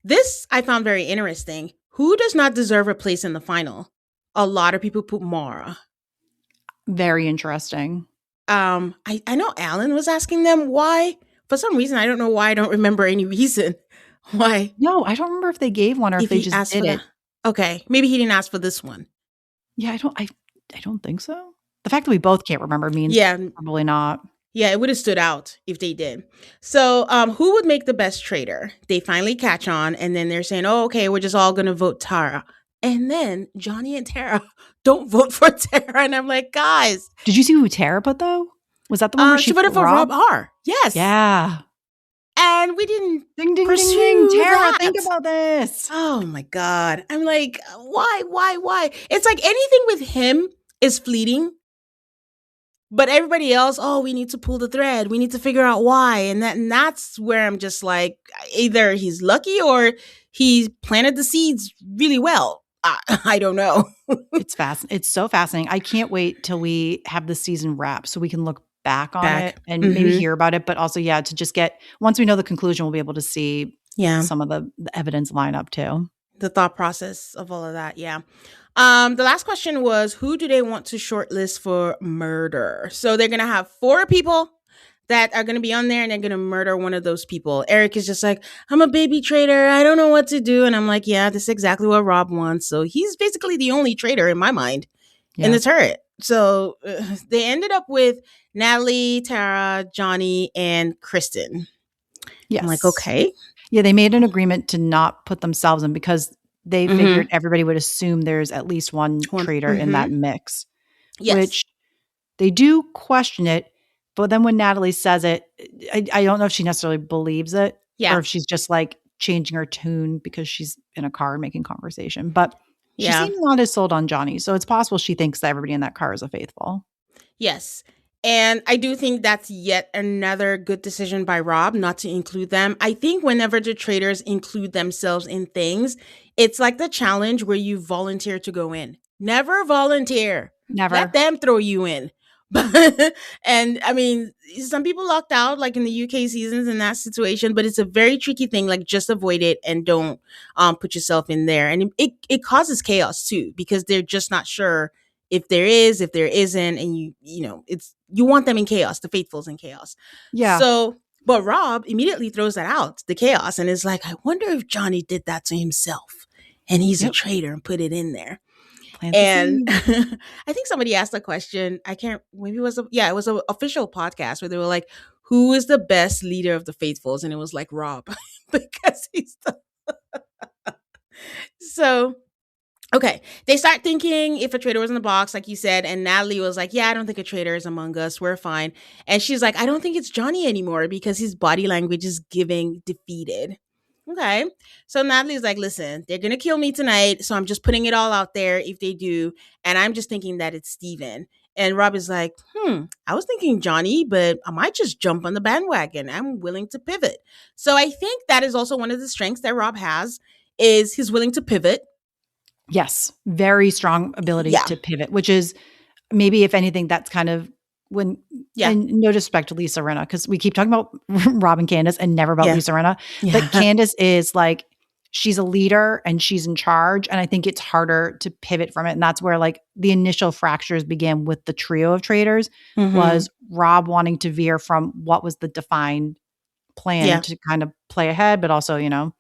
This I found very interesting. Who does not deserve a place in the final? A lot of people put Mara. Very interesting. I know Alan was asking them why. For some reason, I don't know why. I don't remember any reason why. No, I don't remember if they gave one or if they just did it. Okay, maybe he didn't ask for this one. Yeah, I don't think so. The fact that we both can't remember means probably not. Yeah, it would have stood out if they did. So who would make the best traitor? They finally catch on, and then they're saying, oh, okay, we're just all going to vote Tara. And then Johnny and Tara don't vote for Tara. And I'm like, guys. Did you see who Tara put, though? Was that the one where she voted for Rob R? Yes. Yeah. And we didn't ding, ding, pursue ding, ding. Tara, that. think about this. Oh, my God. I'm like, why? It's like anything with him is fleeting. But everybody else, oh, we need to pull the thread. We need to figure out why. And that's where I'm just like, either he's lucky or he planted the seeds really well. I don't know. It's so fascinating. I can't wait till we have the season wrap so we can look back on Back. it and maybe Mm-hmm. hear about it. But also, yeah, to just get, once we know the conclusion, we'll be able to see Yeah. some of the evidence line up too. The thought process of all of that. Yeah. The last question was, who do they want to shortlist for murder? So they're going to have 4 people that are going to be on there and they're going to murder one of those people. Eric is just like, I'm a baby traitor. I don't know what to do. And I'm like, yeah, this is exactly what Rob wants. So he's basically the only traitor in my mind in the turret. So they ended up with Natalie, Tara, Johnny, and Kristen. Yes. I'm like, okay. Yeah, they made an agreement to not put themselves in because they figured everybody would assume there's at least one traitor in that mix. Yes. Which they do question it. But then when Natalie says it, I don't know if she necessarily believes it or if she's just like changing her tune because she's in a car making conversation. But she seems not as sold on Johnny. So it's possible she thinks that everybody in that car is a faithful. Yes. And I do think that's yet another good decision by Rob not to include them. I think whenever the traders include themselves in things, it's like the challenge where you volunteer to go in. Never volunteer. Never. Let them throw you in. And I mean, some people locked out like in the UK seasons in that situation, but it's a very tricky thing. Like just avoid it and don't put yourself in there. And it causes chaos too, because they're just not sure if there is, if there isn't, and you know, you want them in chaos, the faithfuls in chaos. Yeah. So, but Rob immediately throws that out, the chaos, and is like, I wonder if Johnny did that to himself and he's a traitor and put it in there. And I think somebody asked a question. I can't, maybe it was, it was an official podcast where they were like, who is the best leader of the faithfuls? And it was like Rob, because he's the, so. Okay, they start thinking if a traitor was in the box, like you said, and Natalie was like, yeah, I don't think a traitor is among us. We're fine. And she's like, I don't think it's Johnny anymore because his body language is giving defeated. Okay, so Natalie's like, listen, they're going to kill me tonight, so I'm just putting it all out there if they do, and I'm just thinking that it's Steven. And Rob is like, I was thinking Johnny, but I might just jump on the bandwagon. I'm willing to pivot. So I think that is also one of the strengths that Rob has, is he's willing to pivot. Yes. Very strong ability to pivot, which is maybe, if anything, that's kind of when, and no disrespect to Lisa Rinna, because we keep talking about Rob and Candace and never about Lisa Rinna. But Candace is like, she's a leader and she's in charge. And I think it's harder to pivot from it. And that's where like the initial fractures began with the trio of traders, was Rob wanting to veer from what was the defined plan to kind of play ahead, but also, you know,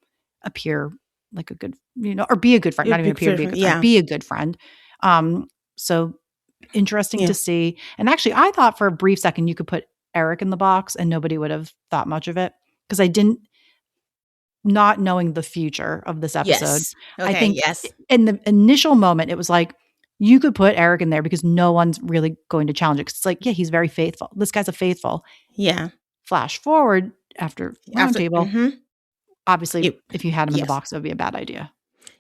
appear like a good, you know, or be a good friend, not even appear to be a good friend, be a good friend. So interesting to see. And actually, I thought for a brief second you could put Eric in the box and nobody would have thought much of it, because I didn't, not knowing the future of this episode. I think in the initial moment, it was like, you could put Eric in there because no one's really going to challenge it. Cause it's like, yeah, he's very faithful. This guy's a faithful. Yeah. Flash forward after roundtable. Obviously, if you had him in the box, it would be a bad idea.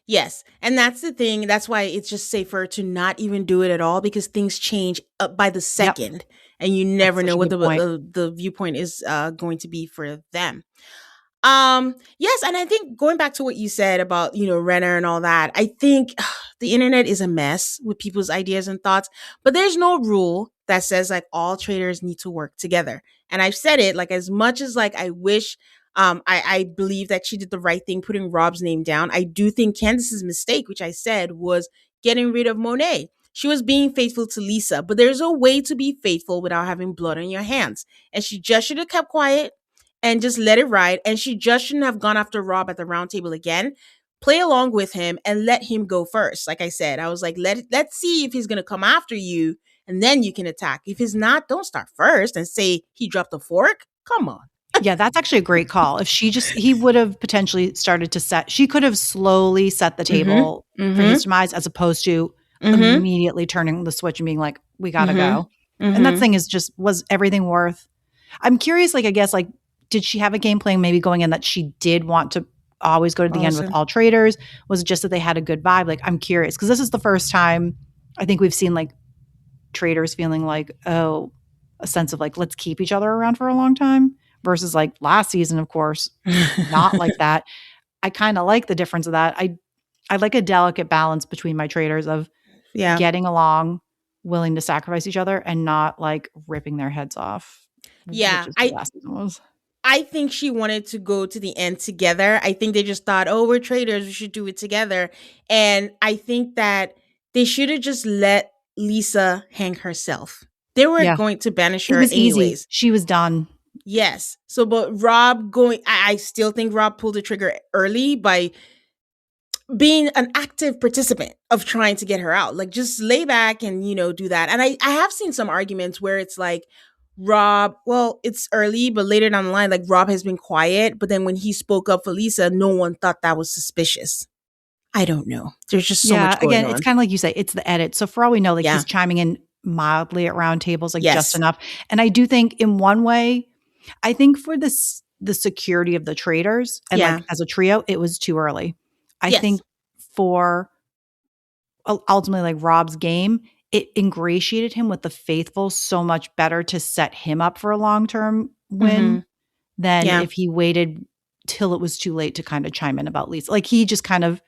Yes. And that's the thing. That's why it's just safer to not even do it at all, because things change by the second and you never know what the viewpoint is going to be for them. Yes. And I think going back to what you said about, you know, Renner and all that, I think the internet is a mess with people's ideas and thoughts, but there's no rule that says like all traders need to work together. And I've said it, like, as much as like I wish I believe that she did the right thing putting Rob's name down, I do think Candace's mistake, which I said, was getting rid of Monet. She was being faithful to Lisa, but there's a way to be faithful without having blood on your hands. And she just should have kept quiet and just let it ride. And she just shouldn't have gone after Rob at the round table again. Play along with him and let him go first. Like I said, I was like, let's see if he's going to come after you and then you can attack. If he's not, don't start first and say he dropped a fork. Come on. Yeah, that's actually a great call. If he would have potentially started to she could have slowly set the table for his demise, as opposed to immediately turning the switch and being like, we got to go. And that thing is just, was everything worth? I'm curious, like, I guess, like, did she have a game plan maybe going in that she did want to always go to the end with all traders? Was it just that they had a good vibe? Like, I'm curious, because this is the first time I think we've seen like traders feeling like, oh, a sense of like, let's keep each other around for a long time versus like last season, of course, not like that. I kind of like the difference of that. I like a delicate balance between my traders of Yeah. getting along, willing to sacrifice each other, and not like ripping their heads off, which Yeah. is what last season was. I think she wanted to go to the end together. I think they just thought, oh, we're traders. We should do it together. And I think that they should have just let Lisa hang herself. They were Yeah. going to banish It her was easy. anyways. She was done. Yes. So, but Rob going, I still think Rob pulled the trigger early by being an active participant of trying to get her out. Like, just lay back and, do that. And I have seen some arguments where it's like, Rob, well, it's early, but later down the line, like Rob has been quiet. But then when he spoke up for Lisa, no one thought that was suspicious. I don't know. There's just so much going again, on. it's kind of like you say, it's the edit. So for all we know, like Yeah. he's chiming in mildly at round tables, like Yes. just enough. And I do think in one way, I think for this the security of the traders and Yeah. like as a trio, it was too early. I Yes. think for ultimately like Rob's game, it ingratiated him with the faithful so much better to set him up for a long-term win than Yeah. if he waited till it was too late to kind of chime in about Lisa. Like he just kind of,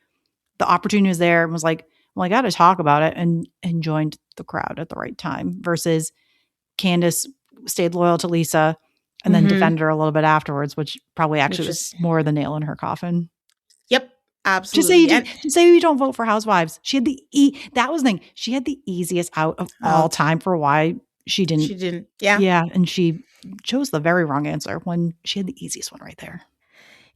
the opportunity was there and was like, well, I got to talk about it and joined the crowd at the right time versus Candace stayed loyal to Lisa and then defended her a little bit afterwards, which probably actually was more the nail in her coffin. Yep. Absolutely. Just say you don't vote for Housewives. She had that was the thing. She had the easiest out of all time for why she didn't. She didn't. Yeah. Yeah. And she chose the very wrong answer when she had the easiest one right there.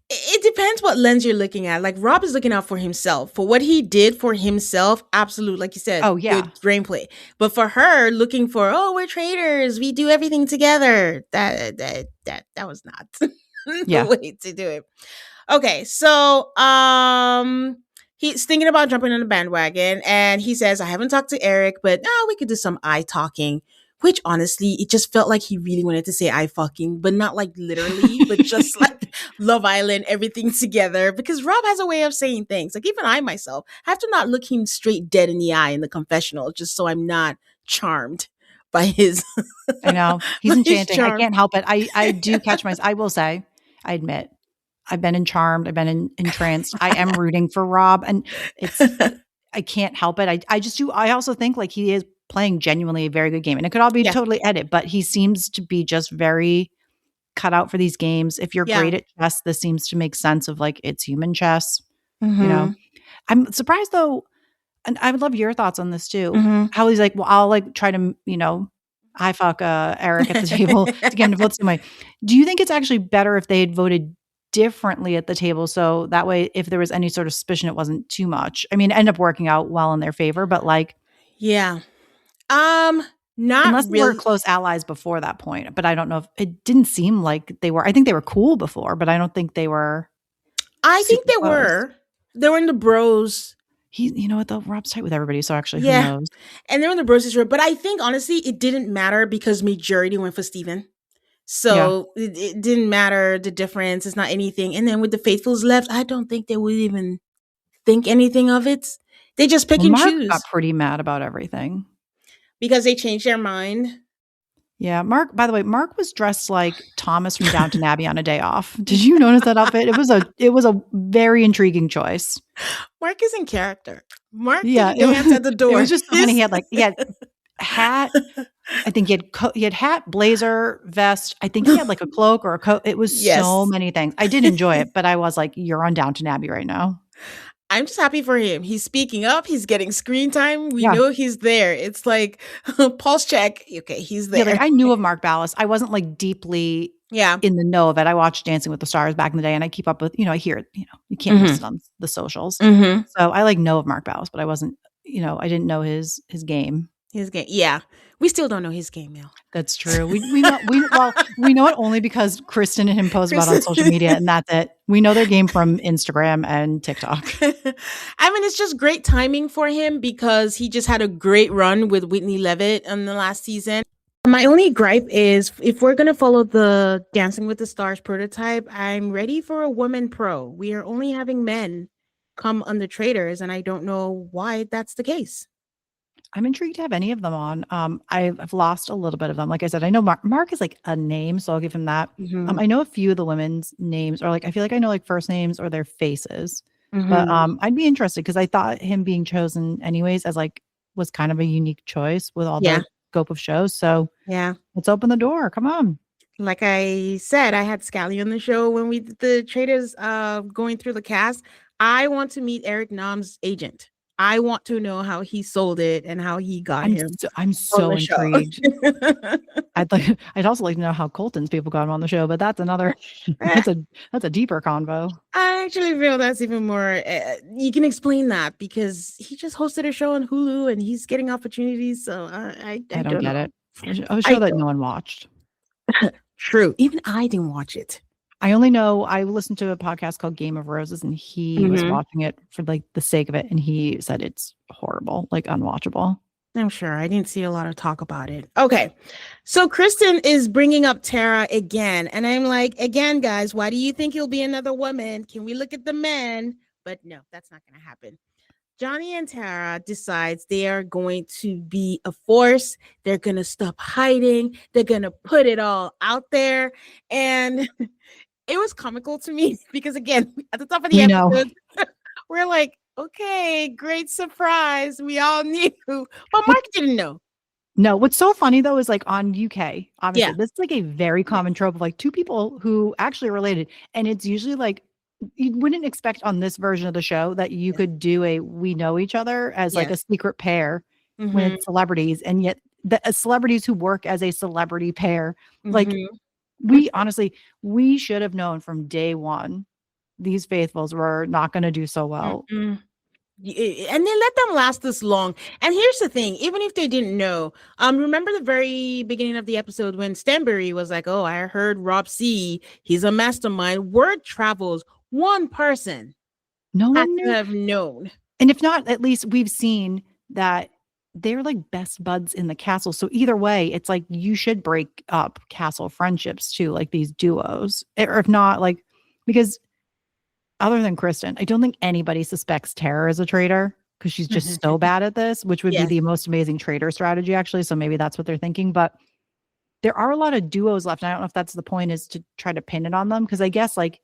It depends what lens you're looking at. Like Rob is looking out for himself. For what he did for himself, absolute, like you said, good brain play. But for her, looking for, oh, we're traders, we do everything together. That was not the way to do it. Okay, so he's thinking about jumping on the bandwagon, and he says, I haven't talked to Eric, but we could do some eye talking. Which honestly, it just felt like he really wanted to say eye fucking, but not like literally, but just like Love Island, everything together. Because Rob has a way of saying things. Like even I myself have to not look him straight dead in the eye in the confessional, just so I'm not charmed by his. I know he's enchanting. I can't help it. I do catch myself. I will say, I admit, I've been charmed. I've been entranced. I am rooting for Rob, and I can't help it. I just do. I also think like he is playing genuinely a very good game, and it could all be totally edit, but he seems to be just very cut out for these games. If you're great at chess, this seems to make sense of like it's human chess. You know, I'm surprised though, and I would love your thoughts on this too. How he's like, well, I'll like try to eye fuck Eric at the table to get him to vote the same way. Do you think it's actually better if they had voted differently at the table, so that way if there was any sort of suspicion, it wasn't too much? I mean, it ended up working out well in their favor, but like, not unless really. they were close allies before that point. But I don't know if it didn't seem like they were. I think they were cool before, but I don't think they were. I think they were. They were in the bros. You know what though? Rob's tight with everybody, so actually, who knows? And they were in the bros. But I think honestly, it didn't matter because majority went for Steven. So it didn't matter the difference. It's not anything. And then with the faithfuls left, I don't think they would even think anything of it. They just pick and Mark choose. Got pretty mad about everything because they changed their mind. Yeah, Mark. By the way, Mark was dressed like Thomas from Downton Abbey on a day off. Did you notice that outfit? It was a very intriguing choice. Mark is in character. Mark didn't dance at the door. It was just so many. He had hat. I think he had hat, blazer, vest. I think he had like a cloak or a coat. It was so many things. I did enjoy it, but I was like, you're on Downton Abbey right now. I'm just happy for him. He's speaking up. He's getting screen time. We know he's there. It's like pulse check. Okay, he's there. Yeah, like I knew of Mark Ballas. I wasn't like deeply in the know of it. I watched Dancing with the Stars back in the day, and I keep up with, I hear it, you can't miss it on the socials. So I like know of Mark Ballas, but I wasn't, I didn't know his game. His game. Yeah. We still don't know his game, Mel. That's true. We know it only because Kristen and him post about it on social media, and that's it. We know their game from Instagram and TikTok. I mean, it's just great timing for him because he just had a great run with Whitney Levitt in the last season. My only gripe is if we're going to follow the Dancing with the Stars prototype, I'm ready for a woman pro. We are only having men come on the Traitors, and I don't know why that's the case. I'm intrigued to have any of them on. I've lost a little bit of them. Like I said, I know Mark is like a name, so I'll give him that. Mm-hmm. I know a few of the women's names, or like I feel like I know like first names or their faces. But Mm-hmm. I'd be interested because I thought him being chosen anyways as like was kind of a unique choice with all Yeah. the scope of shows. So Yeah. let's open the door. Come on. Like I said, I had Scally on the show when we did the Traitors going through the cast. I want to meet Eric Nam's agent. I want to know how he sold it and how he got him I'm on so the show. intrigued. I'd also like to know how Colton's people got him on the show, but that's another that's a deeper convo. I actually feel that's even more. You can explain that because he just hosted a show on Hulu and he's getting opportunities. So I I don't don't get know. it. A I show that don't. no one watched. True. Even I didn't watch it. I only know I listened to a podcast called Game of Roses and he was Mm-hmm. watching it for like the sake of it and he said it's horrible, like unwatchable. I'm sure. I didn't see a lot of talk about it. Okay. So Kristen is bringing up Tara again. And I'm like, again, guys, why do you think he'll be another woman? Can we look at the men? But no, that's not going to happen. Johnny and Tara decides they are going to be a force. They're going to stop hiding. They're going to put it all out there. And it was comical to me because, again, at the top of the We know. episode, we're like, okay, great surprise. We all knew, but What Mark didn't know. No, what's so funny though is like on UK, obviously, Yeah. this is like a very Yeah. common trope of like two people who actually are related. And it's usually like you wouldn't expect on this version of the show that you Yeah. could do a we know each other as like Yeah. a secret pair when Mm-hmm. it's celebrities. And yet the celebrities who work as a celebrity pair, like Mm-hmm. we honestly, we should have known from day one these faithfuls were not going to do so well. Mm-hmm. And they let them last this long. And here's the thing, even if they didn't know, remember the very beginning of the episode when Stanbury was like, oh, I heard Rob C, he's a mastermind. Word travels. One person No had one to knew. have known. And if not, at least we've seen that they're like best buds in the castle. So either way, it's like you should break up castle friendships too, like these duos. Or if not, like, because other than Kristen, I don't think anybody suspects Tara as a traitor because she's just so bad at this, which would be Yes. the most amazing traitor strategy, actually. So maybe that's what they're thinking. But there are a lot of duos left. And I don't know if that's the point is to try to pin it on them. Cause I guess like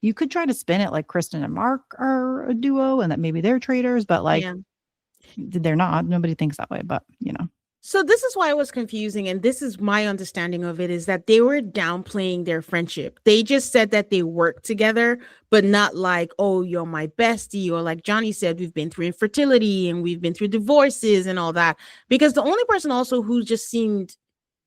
you could try to spin it like Kristen and Mark are a duo and that maybe they're traitors, but like Yeah. they're not. Nobody thinks that way, but you know. So this is why it was confusing, and this is my understanding of it, is that they were downplaying their friendship. They just said that they worked together, but not like, oh, you're my bestie, or like Johnny said, we've been through infertility and we've been through divorces and all that. Because the only person also who just seemed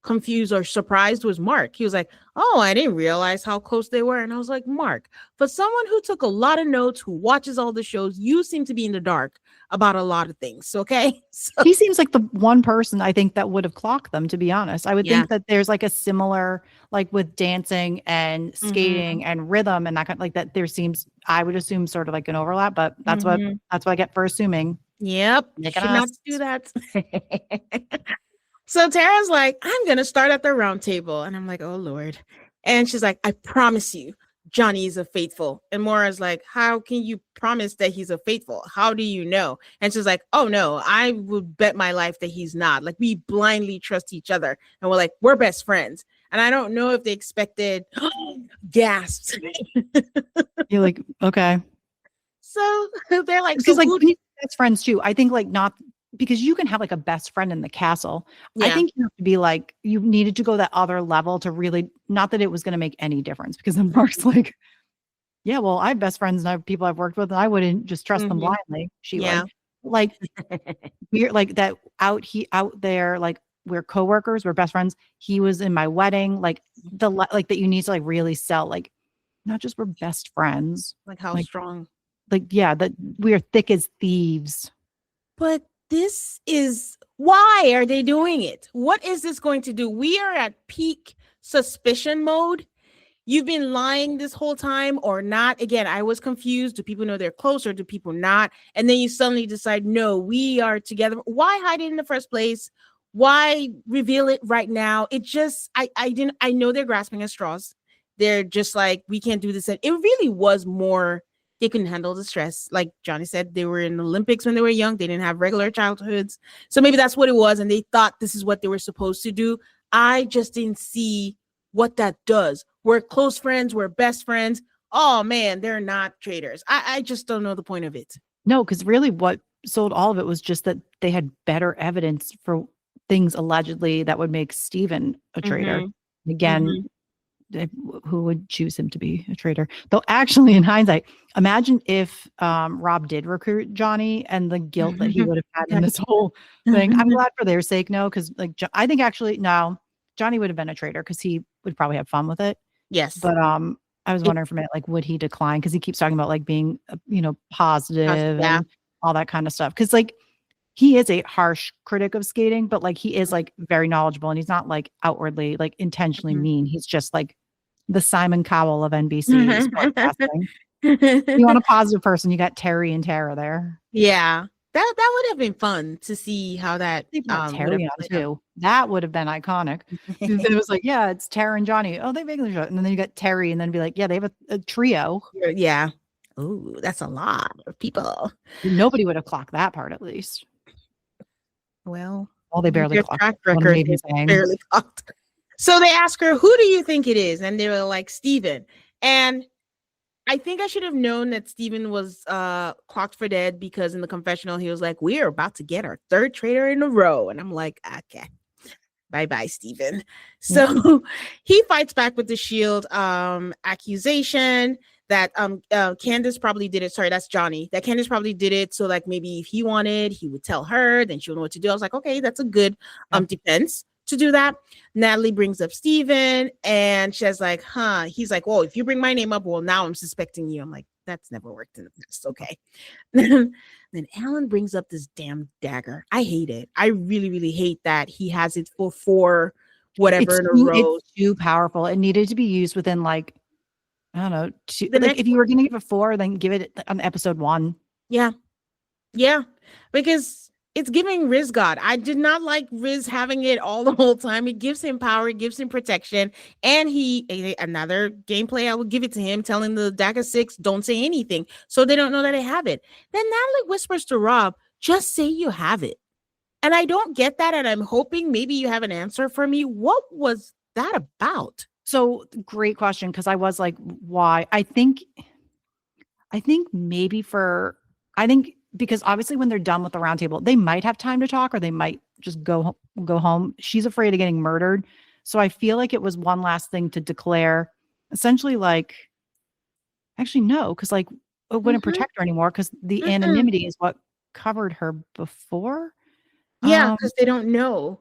confused or surprised was Mark. He was like, oh, I didn't realize how close they were. And I was like, Mark, for someone who took a lot of notes, who watches all the shows, you seem to be in the dark about a lot of things. Okay. So He seems like the one person I think that would have clocked them, to be honest. I would yeah. think that there's like a similar, like with dancing and skating and rhythm and that kind of like that there seems, I would assume sort of like an overlap, but that's what I get for assuming. Yep. Look at Should not us. do that. So Tara's like, I'm going to start at the round table. And I'm like, oh, Lord. And she's like, I promise you, Johnny is a faithful. And Maura's like, how can you promise that he's a faithful? How do you know? And she's like, oh, no, I would bet my life that he's not. Like, we blindly trust each other. And we're like, we're best friends. And I don't know if they expected gasps. You're like, okay. So they're like, Because so like when you best friends too, I think like not because you can have like a best friend in the castle. yeah. I think you have to be like you needed to go that other level to really not that it was going to make any difference because then Mark's like, yeah, well, I have best friends and I have people I've worked with and I wouldn't just trust them blindly. She yeah. would. Like we're like that out there, like we're coworkers, we're best friends. He was in my wedding, like like that you need to like really sell, like not just we're best friends. Like how strong. Like, yeah, that we are thick as thieves. But this is why are they doing it? What is this going to do? We are at peak suspicion mode. You've been lying this whole time or not. Again, I was confused. Do people know they're closer? Do people not? And then you suddenly decide, no, we are together. Why hide it in the first place? Why reveal it right now? It just, I know they're grasping at straws. They're just like, we can't do this. It really was more They couldn't handle the stress. Like Johnny said, they were in the Olympics when they were young. They didn't have regular childhoods. So maybe that's what it was. And they thought this is what they were supposed to do. I just didn't see what that does. We're close friends. We're best friends. Oh man, they're not traitors. I just don't know the point of it. No, because really what sold all of it was just that they had better evidence for things allegedly that would make Steven a traitor. Mm-hmm. Again, Mm-hmm. who would choose him to be a traitor? Though actually, in hindsight, imagine if Rob did recruit Johnny and the guilt that he would have had in this whole thing. I'm glad for their sake, no, because like I think actually no, Johnny would have been a traitor because he would probably have fun with it. Yes. But I was wondering for a minute, like, would he decline? Because he keeps talking about like being, positive Yeah. and all that kind of stuff. Because like he is a harsh critic of skating, but like he is like very knowledgeable and he's not like outwardly like intentionally mean. He's just like the Simon Cowell of NBC sportscasting. You want a positive person, you got Terry and Tara there. Yeah. That would have been fun to see how that They brought would Terry have on played out. too. That would have been iconic. It was like, yeah, it's Tara and Johnny. Oh, they make the show. And then you got Terry, and then be like, yeah, they have a trio. Yeah. Ooh, that's a lot of people. Nobody would have clocked that part at least. Well, They barely their clocked track one of record Maiden's is saying. barely clocked. So they ask her, who do you think it is? And they were like, Steven. And I think I should have known that Steven was clocked for dead because in the confessional, he was like, we are about to get our third traitor in a row. And I'm like, okay, bye-bye, Steven. So he fights back with the shield accusation that Candace probably did it. Sorry, that's Johnny. That Candace probably did it. So like maybe if he wanted, he would tell her, then she would know what to do. I was like, okay, that's a good defense to do that. Natalie brings up Steven and she's like, he's like, well, if you bring my name up, well, now I'm suspecting you. I'm like, that's never worked in the past. Okay. Then Alan brings up this damn dagger. I hate it. I really, really hate that he has it for whatever in a row. It's too powerful. It needed to be used within like, I don't know, if you were going to give it 4, then give it on episode 1. Yeah. Yeah. Because it's giving Riz God. I did not like Riz having it all the whole time. It gives him power, it gives him protection. And another gameplay, I would give it to him, telling the Dagger 6, don't say anything. So they don't know that I have it. Then Natalie whispers to Rob, just say you have it. And I don't get that. And I'm hoping maybe you have an answer for me. What was that about? So great question. Cause I was like, why? I think maybe because obviously when they're done with the roundtable, they might have time to talk or they might just go home. She's afraid of getting murdered. So I feel like it was one last thing to declare essentially like, actually, no, because like it wouldn't protect her anymore because the anonymity is what covered her before. Yeah, because they don't know.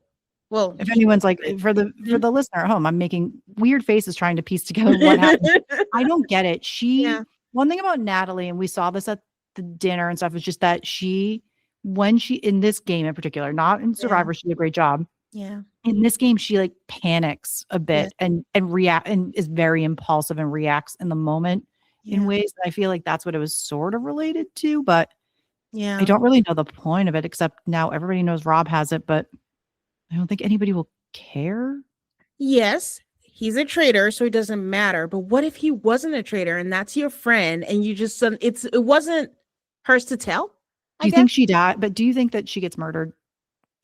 Well, if anyone's like for the listener at home, I'm making weird faces trying to piece together what happened. I don't get it. One thing about Natalie, and we saw this at the dinner and stuff, is just that when she in this game in particular, not in Survivor, she did a great job. Yeah. In this game, she like panics a bit and react and is very impulsive and reacts in the moment in ways that I feel like that's what it was sort of related to, but I don't really know the point of it, except now everybody knows Rob has it, but I don't think anybody will care. Yes, he's a traitor, so it doesn't matter. But what if he wasn't a traitor and that's your friend and you just it wasn't hers to tell? Do you think she died? But do you think that she gets murdered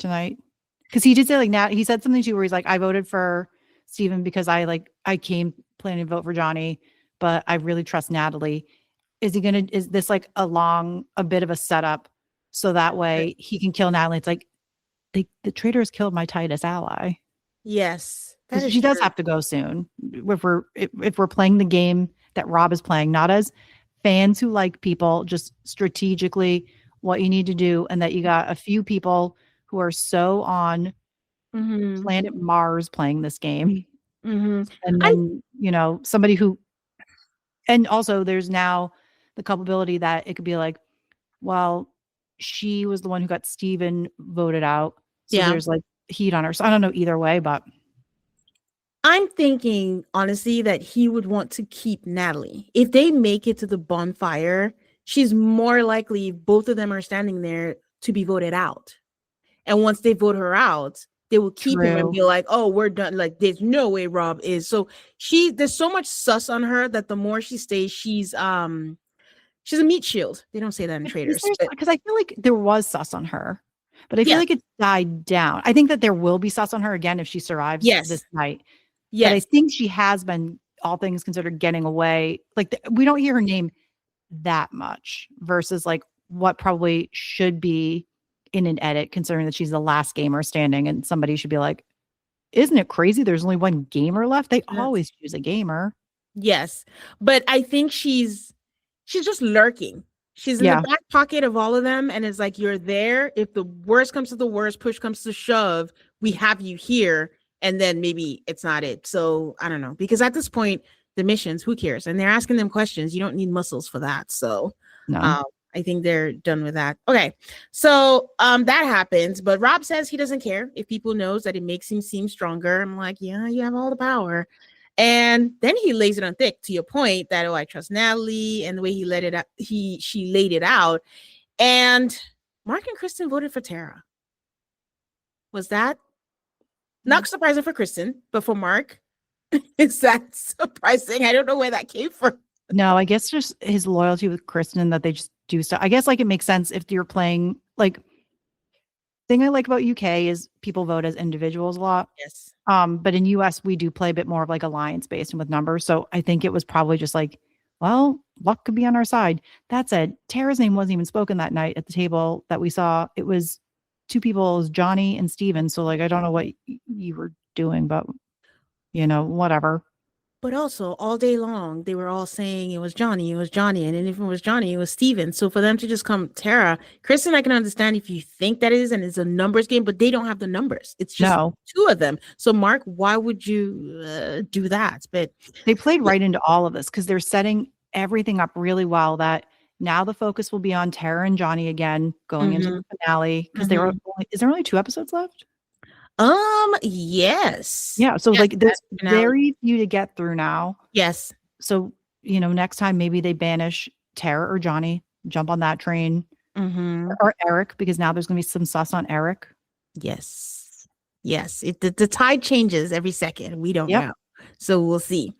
tonight? Because he did say like he said something to you where he's like, I voted for Steven because I came planning to vote for Johnny, but I really trust Natalie. Is this like a bit of a setup so that way he can kill Natalie? It's like the traitor has killed my tightest ally. Yes. She does have to go soon. If we're playing the game that Rob is playing, not as fans who like people, just strategically what you need to do, and that you got a few people who are so on planet Mars playing this game. And then, somebody who, and also there's now the culpability that it could be like, well, she was the one who got Steven voted out. So there's like heat on her. So I don't know either way, but I'm thinking honestly that he would want to keep Natalie. If they make it to the bonfire, she's more likely, both of them are standing there, to be voted out. And once they vote her out, they will keep him and be like, oh, we're done. Like, there's no way Rob is. So there's so much sus on her that the more she stays, She's a meat shield. They don't say that in Traitors, but Because I feel like there was sus on her, but I feel yeah, like it's died down. I think that there will be sus on her again if she survives this yes, night. But I yes, think she has been, all things considered, getting away. Like we don't hear her name that much versus like what probably should be in an edit, considering that she's the last gamer standing, and somebody should be like, "Isn't it crazy? There's only one gamer left." They always choose a gamer. yes. But I think she's just lurking. She's in the Yeah, back pocket of all of them, and it's like you're there. If the worst comes to the worst, push comes to shove, we have you here, and then maybe it's not it. So I don't know, because at this point, the missions, who cares? And they're asking them questions. You don't need muscles for that. So no. um, I think they're done with that. Okay, so that happens, but Rob says he doesn't care if people knows that it makes him seem stronger. I'm like, yeah, you have all the power. And then he lays it on thick to your point that, oh, I trust Natalie, and the way he let it out, she laid it out. And Mark and Kristen voted for Tara. Was that not surprising for Kristen, but for Mark? Is that surprising? I don't know where that came from. No, I guess just his loyalty with Kristen and that they just do stuff. I guess like it makes sense if you're playing like thing I like about UK is people vote as individuals a lot. Yes. But in US we do play a bit more of like alliance based and with numbers. So I think it was probably just like, well, luck could be on our side. That said, Tara's name wasn't even spoken that night at the table that we saw. It was two people, Johnny and Steven. So like I don't know what you were doing, but whatever. But also, all day long, they were all saying it was Johnny, it was Johnny. And then if it was Johnny, it was Steven. So for them to just come, Tara, Kristen, I can understand if you think that is, and it's a numbers game, but they don't have the numbers. It's just No. two of them. So, Mark, why would you do that? But they played right into all of this because they're setting everything up really well that now the focus will be on Tara and Johnny again going into the finale because is there only 2 episodes left? Yes. Yeah, so Yes, like there's finale. very few to get through now. Yes. So, next time maybe they banish Tara or Johnny, jump on that train, or Eric, because now there's going to be some sus on Eric. Yes. Yes. The tide changes every second. We don't know. So we'll see.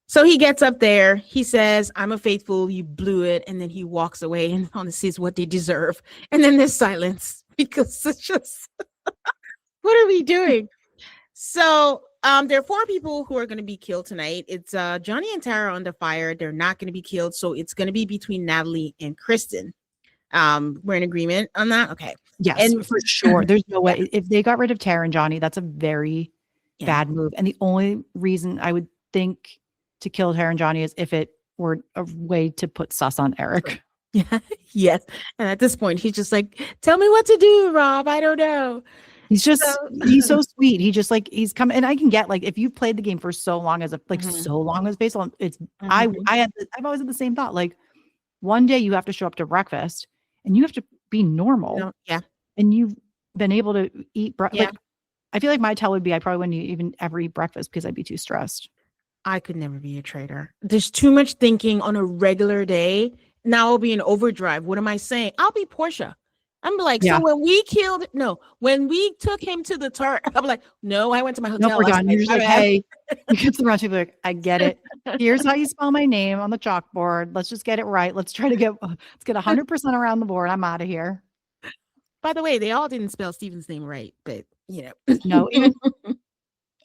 So he gets up there. He says, I'm a faithful. You blew it. And then he walks away, and honestly, is what they deserve. And then there's silence because it's just, what are we doing? So there are 4 people who are going to be killed tonight. It's Johnny and Tara under fire. They're not going to be killed. So it's going to be between Natalie and Kristen. We're in agreement on that. Okay. Yes, And for sure. There's no way if they got rid of Tara and Johnny, that's a very bad move. And the only reason I would think to kill Tara and Johnny is if it were a way to put sus on Eric. Yeah. Yes. And at this point, he's just like, tell me what to do, Rob. I don't know. He's so sweet. He just like he's come, and I can get like if you've played the game for so long as so long as baseball, it's I've always had the same thought. Like one day you have to show up to breakfast and you have to be normal. Yeah. And you've been able to eat like I feel like my tell would be I probably wouldn't even ever eat breakfast because I'd be too stressed. I could never be a traitor. There's too much thinking on a regular day. Now I'll be in overdrive. What am I saying? I'll be Portia. I'm like, so when we took him to the turret, I'm like, no, I went to my hotel. No, we're done. You're just like, hey, you get to the people like, I get it. Here's how you spell my name on the chalkboard. Let's just get it right. Let's get 100% around the board. I'm out of here. By the way, they all didn't spell Steven's name right, but no, even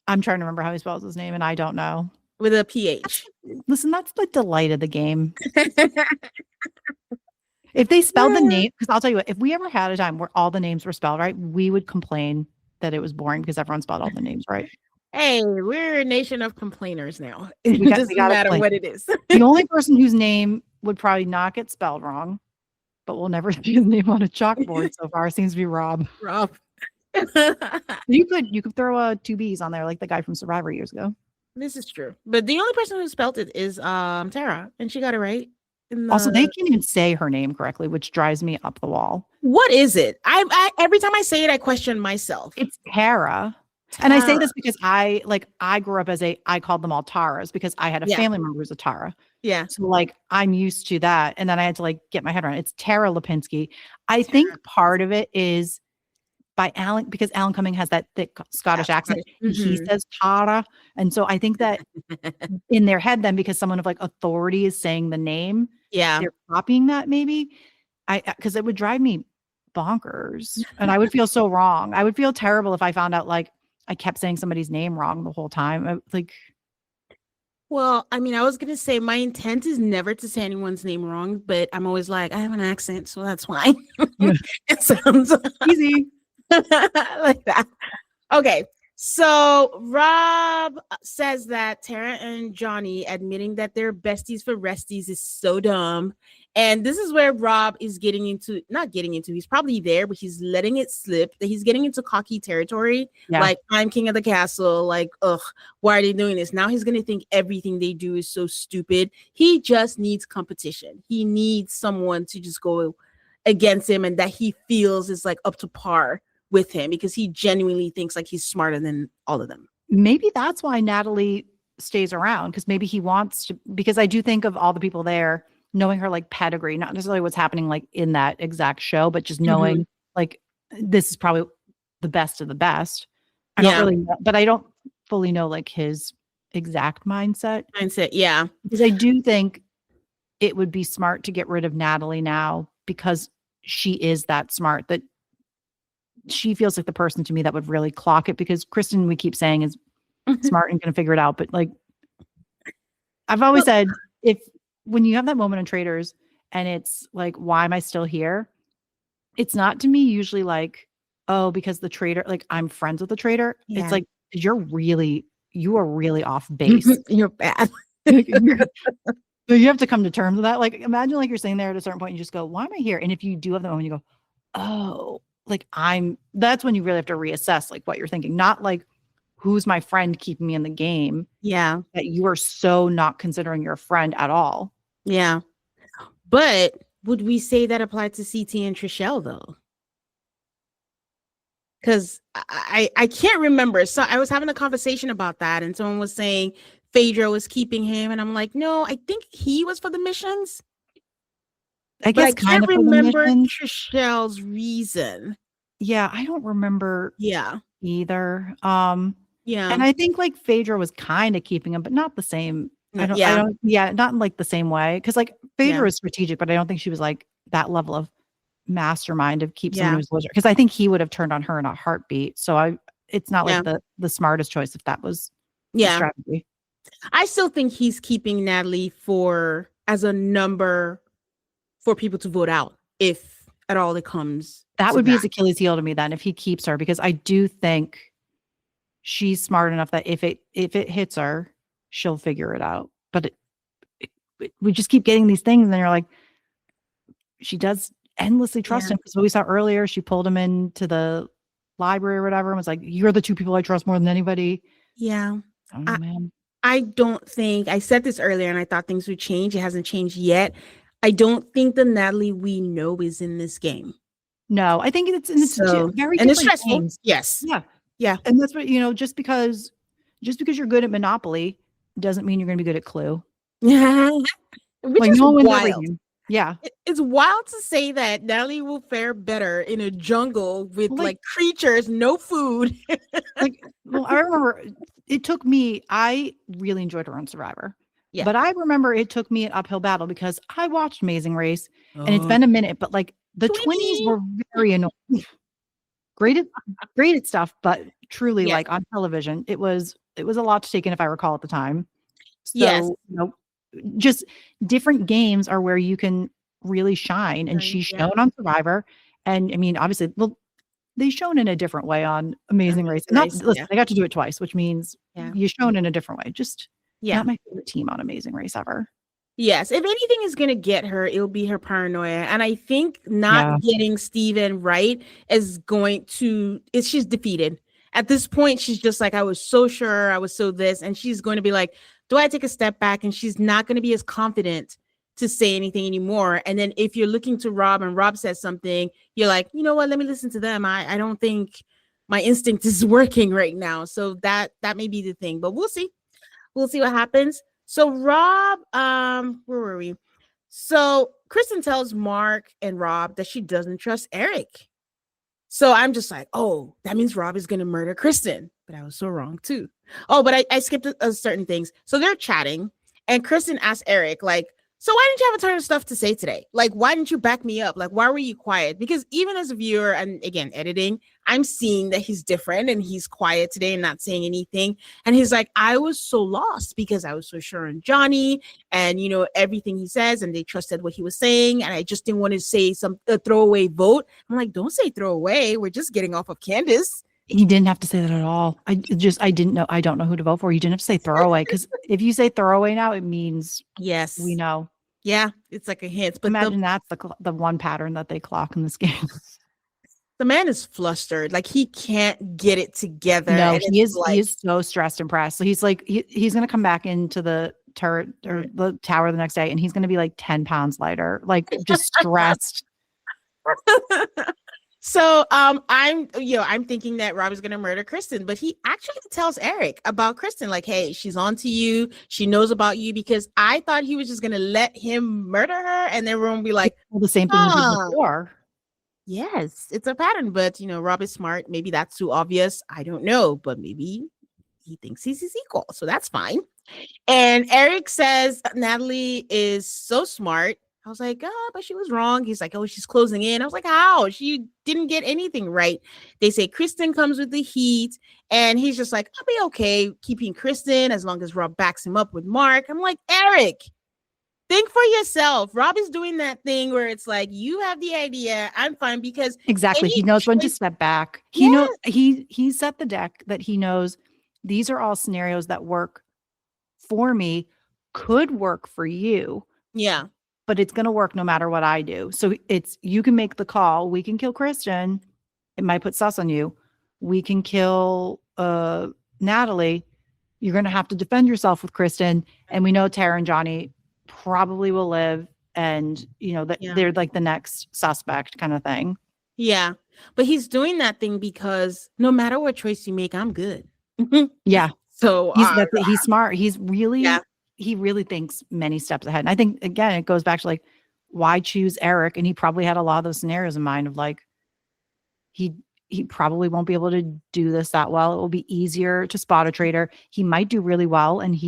I'm trying to remember how he spells his name, and I don't know. With a PH. Listen, that's the delight of the game. If they spelled the name, because I'll tell you what, if we ever had a time where all the names were spelled right, we would complain that it was boring because everyone spelled all the names right. Hey, we're a nation of complainers now. It doesn't matter what it is. The only person whose name would probably not get spelled wrong, but we'll never see his name on a chalkboard so far, seems to be Rob. Rob. You could throw 2 B's on there like the guy from Survivor years ago. This is true. But the only person who spelled it is Tara, and she got it right. Also, they can't even say her name correctly, which drives me up the wall. What is it? I every time I say it, I question myself. It's Tara. And I say this because I grew up I called them all Taras because I had a family member who's a Tara. Yeah. So like I'm used to that. And then I had to like get my head around it. It's Tara Lipinski. I think part of it is by Alan, because Alan Cumming has that thick Scottish accent. He Mhm. says Tara. And so I think that in their head, then, because someone of like authority is saying the name, Yeah. they're copying that maybe. Because it would drive me bonkers and I would feel so wrong. I would feel terrible if I found out like I kept saying somebody's name wrong the whole time. Like, Well, I mean, I was gonna say my intent is never to say anyone's name wrong, but I'm always like, I have an accent, so that's why. yeah, It sounds easy. like that. Okay. So Rob says that Tara and Johnny admitting that they're besties for resties is so dumb. And this is where Rob is getting into, not getting into, he's probably there, but he's letting it slip. That he's getting into cocky territory. Yeah. Like, I'm king of the castle. Like, ugh, why are they doing this? Now he's going to think everything they do is so stupid. He just needs competition. He needs someone to just go against him and that he feels is like up to par with him because he genuinely thinks like he's smarter than all of them. Maybe that's why Natalie stays around, because maybe he wants to, because I do think of all the people there, knowing her like pedigree, not necessarily what's happening like in that exact show, but just knowing like this is probably the best of the best. I don't Yeah. really know, but I don't fully know like his exact mindset. Mindset. Yeah. Because I do think it would be smart to get rid of Natalie now because she is that smart, that she feels like the person to me that would really clock it, because Kristen, we keep saying, is smart and going to figure it out. But like, I've always said, if when you have that moment on Traitors and it's like, why am I still here? It's not to me usually like, oh, because the traitor, like I'm friends with the traitor. Yeah. It's like, you are really off base. You're bad. So you have to come to terms with that. Like, imagine like you're sitting there at a certain point, and you just go, why am I here? And if you do have that moment, you go, oh, like that's when you really have to reassess like what you're thinking, not like who's my friend keeping me in the game. Yeah. That you are so not considering your friend at all. Yeah. But would we say that applied to CT and Trishelle though? Because I can't remember. So I was having a conversation about that, and someone was saying Phaedra was keeping him, and I'm like, no, I think he was for the missions. I But I guess kind can't of for the remember mission. Trishelle's reason. Yeah, I don't remember Yeah. either. Yeah. And I think like Phaedra was kind of keeping him, but not the same. Yeah. Not in like the same way. Because like Phaedra Yeah. was strategic, but I don't think she was like that level of mastermind of keep someone Yeah. who's loser. Because I think he would have turned on her in a heartbeat. So it's not Yeah. like the smartest choice if that was the Yeah. strategy. I still think he's keeping Natalie as a number for people to vote out, if at all it comes That to would be his that. Achilles heel to me then, if he keeps her, because I do think she's smart enough that if it hits her, she'll figure it out. But we just keep getting these things, and then you're like, she does endlessly trust him, because what we saw earlier, she pulled him into the library or whatever and was like, you're the two people I trust more than anybody. Yeah. I don't know, man. I don't think, I said this earlier and I thought things would change. It hasn't changed yet. I don't think the Natalie we know is in this game. No, I think it's very and different it's stressful. games. Yes. Yeah. Yeah. And that's what, just because you're good at Monopoly doesn't mean you're going to be good at Clue. Which like is no one's every wild. game. Yeah. It's wild to say that Natalie will fare better in a jungle with like creatures, no food. Well, I remember it took me, I really enjoyed her on Survivor. Yeah. But I remember it took me an uphill battle because I watched Amazing Race and it's been a minute, but like the 20s were very annoying. Great at stuff, but truly like on television, it was a lot to take in, if I recall at the time. So, just different games are where you can really shine, and she's shown on Survivor. And I mean, obviously, well, they've shown in a different way on Amazing Race. Listen, I got to do it twice, which means you're shown in a different way. Just not my favorite team on Amazing Race ever. Yes, if anything is going to get her, it'll be her paranoia. And I think not getting Steven right is she's defeated. At this point, she's just like, I was so sure, I was so this. And she's going to be like, do I take a step back? And she's not going to be as confident to say anything anymore. And then if you're looking to Rob and Rob says something, you're like, you know what, let me listen to them. I don't think my instinct is working right now. So that may be the thing, but we'll see. We'll see what happens. So Rob, where were we? So Kristen tells Mark and Rob that she doesn't trust Eric. So I'm just like, oh, that means Rob is gonna murder Kristen. But I was so wrong too. Oh, but I skipped certain things. So they're chatting, and Kristen asks Eric, like, so why didn't you have a ton of stuff to say today? Like, why didn't you back me up? Like, why were you quiet? Because even as a viewer, and again, editing, I'm seeing that he's different and he's quiet today and not saying anything. And he's like, I was so lost because I was so sure on Johnny and, everything he says, and they trusted what he was saying. And I just didn't want to say a throwaway vote. I'm like, don't say throwaway. We're just getting off of Candace. He didn't have to say that at all. I didn't know. I don't know who to vote for. You didn't have to say throwaway, because if you say throwaway now, it means yes, we know. Yeah, it's like a hint. But imagine that's the one pattern that they clock in this game. The man is flustered. Like, he can't get it together. No, and he is. Like, he is so stressed and pressed. So he's like, he's going to come back into the turret or the tower the next day, and he's going to be like 10 pounds lighter, like just stressed. So I'm thinking that Rob is gonna murder Kristen, but he actually tells Eric about Kristen, like, hey, she's on to you, she knows about you, because I thought he was just gonna let him murder her and then everyone will be like, the same thing he did before. Yes, it's a pattern, but Rob is smart. Maybe that's too obvious. I don't know, but maybe he thinks he's his equal, so that's fine. And Eric says Natalie is so smart. I was like, oh, but she was wrong. He's like, oh, she's closing in. I was like, how? She didn't get anything right. They say Kristen comes with the heat. And he's just like, I'll be okay keeping Kristen as long as Rob backs him up with Mark. I'm like, Eric, think for yourself. Rob is doing that thing where it's like, you have the idea, I'm fine, because exactly. He knows when to step back. He knows he set the deck that he knows these are all scenarios that work for me, could work for you. Yeah. But it's going to work no matter what I do. So you can make the call. We can kill Kristen. It might put sus on you. We can kill Natalie. You're going to have to defend yourself with Kristen. And we know Tara and Johnny probably will live. And, they're like the next suspect kind of thing. Yeah. But he's doing that thing because no matter what choice you make, I'm good. Yeah. So he's smart. He's really, he really thinks many steps ahead. And I think, again, it goes back to like, why choose Eric? And he probably had a lot of those scenarios in mind of like, he probably won't be able to do this that well. It will be easier to spot a traitor. He might do really well. And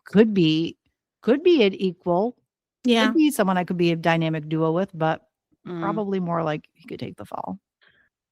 could be an equal. Yeah. Could be someone I could be a dynamic duo with, but probably more like he could take the fall.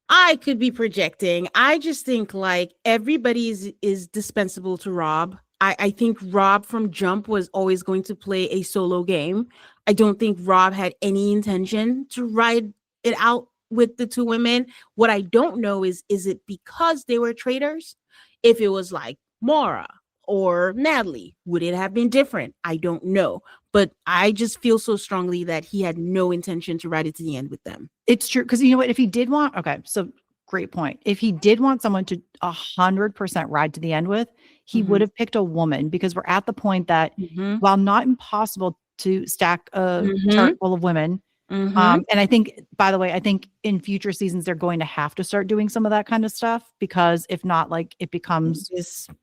I could be projecting. I just think like everybody is dispensable to Rob. I think Rob from jump was always going to play a solo game. I don't think Rob had any intention to ride it out with the two women. What I don't know is it because they were traitors? If it was like Maura or Natalie, would it have been different? I don't know. But I just feel so strongly that he had no intention to ride it to the end with them. It's true. Because you know what? If he did want, okay, so great point. If he did want someone to 100% ride to the end with, he would have picked a woman, because we're at the point that while not impossible to stack a turret full of women, and I think, by the way, I think in future seasons, they're going to have to start doing some of that kind of stuff, because if not, like it becomes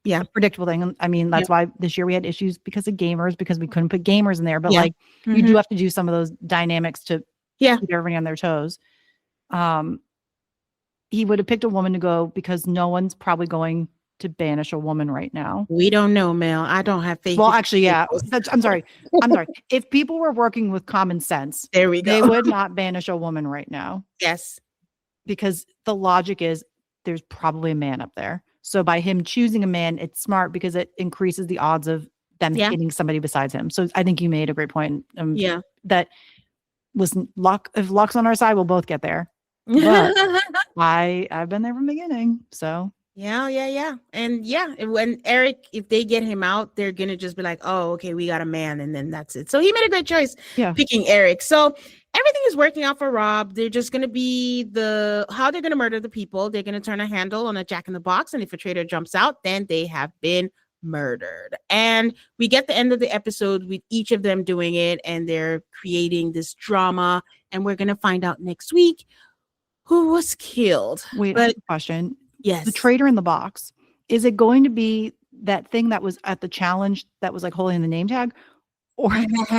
a predictable thing. I mean, that's why this year we had issues because of gamers, because we couldn't put gamers in there, but like you do have to do some of those dynamics to keep everybody on their toes. He would have picked a woman to go, because no one's probably going to banish a woman right now. We don't know, Mel. I don't have faith. Well, actually, yeah. I'm sorry. If people were working with common sense, there we go. They would not banish a woman right now. Yes. Because the logic is there's probably a man up there. So by him choosing a man, it's smart because it increases the odds of them hitting somebody besides him. So I think you made a great point. That listen, luck. If luck's on our side, we'll both get there. But I've been there from the beginning. So yeah. And when Eric, if they get him out, they're gonna just be like, oh, okay, we got a man, and then that's it. So he made a good choice picking Eric. So everything is working out for Rob. They're just gonna be how they're gonna murder the people. They're gonna turn a handle on a Jack in the Box, and if a traitor jumps out, then they have been murdered. And we get the end of the episode with each of them doing it, and they're creating this drama, and we're gonna find out next week who was killed. Wait, I have a question. Yes. The traitor in the box. Is it going to be that thing that was at the challenge that was like holding the name tag? Or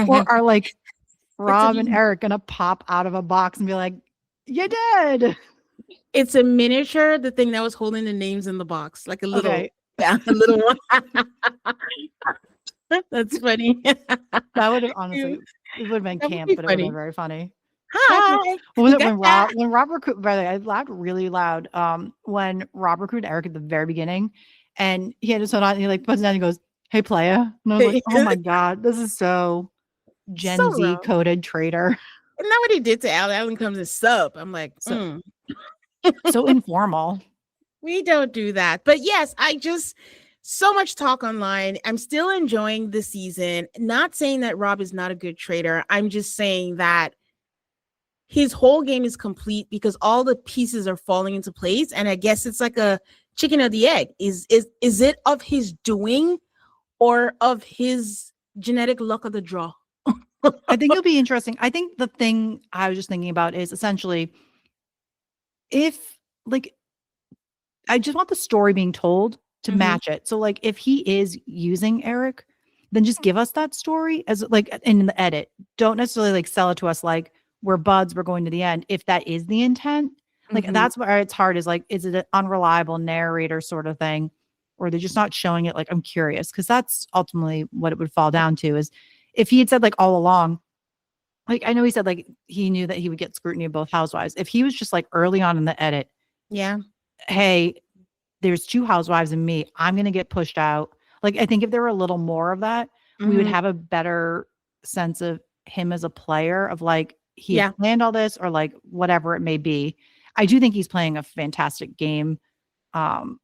are like Rob and Eric gonna pop out of a box and be like, you did? It's a miniature, the thing that was holding the names in the box, like a little, Okay. yeah, a little one. That's funny. That would have honestly, it would have been That would camp, be but it would have been funny. very funny. That's what Hi, was it gotcha. When Rob recruit by the way, I laughed really loud, when Rob recruited Eric at the very beginning, and he had his phone on, and he, like, puts it down, and he goes, "Hey, playa." And I was like, "Oh my god, this is so So Gen Z wrong. coded traitor." Isn't that what he did to Alan? Alan comes and sup. I'm like, So so informal. we don't do that. But yes, I just so much talk online. I'm still enjoying the season. Not saying that Rob is not a good trader. I'm just saying that his whole game is complete because all the pieces are falling into place. And I guess it's like a chicken or the egg. Is it of his doing or of his genetic luck of the draw? I think it'll be interesting. I think the thing I was just thinking about is essentially if, like, I just want the story being told to Mhm. match it. So, like, if he is using Eric, then just give us that story as, like, in the edit. Don't necessarily, like, sell it to us like we're buds, we're going to the end. If that is the intent, like, Mhm. that's where it's hard, is like, is it an unreliable narrator sort of thing? Or they're just not showing it? Like, I'm curious, because that's ultimately what it would fall down to, is if he had said, like, all along, like, I know he said, like, he knew that he would get scrutiny of both housewives. If he was just like early on in the edit, Yeah. hey, there's 2 housewives and me, I'm gonna get pushed out. Like, I think if there were a little more of that, we would Mhm. have a better sense of him as a player, of, like, he had Yeah. planned all this, or, like, whatever it may be. I do think he's playing a fantastic game, um,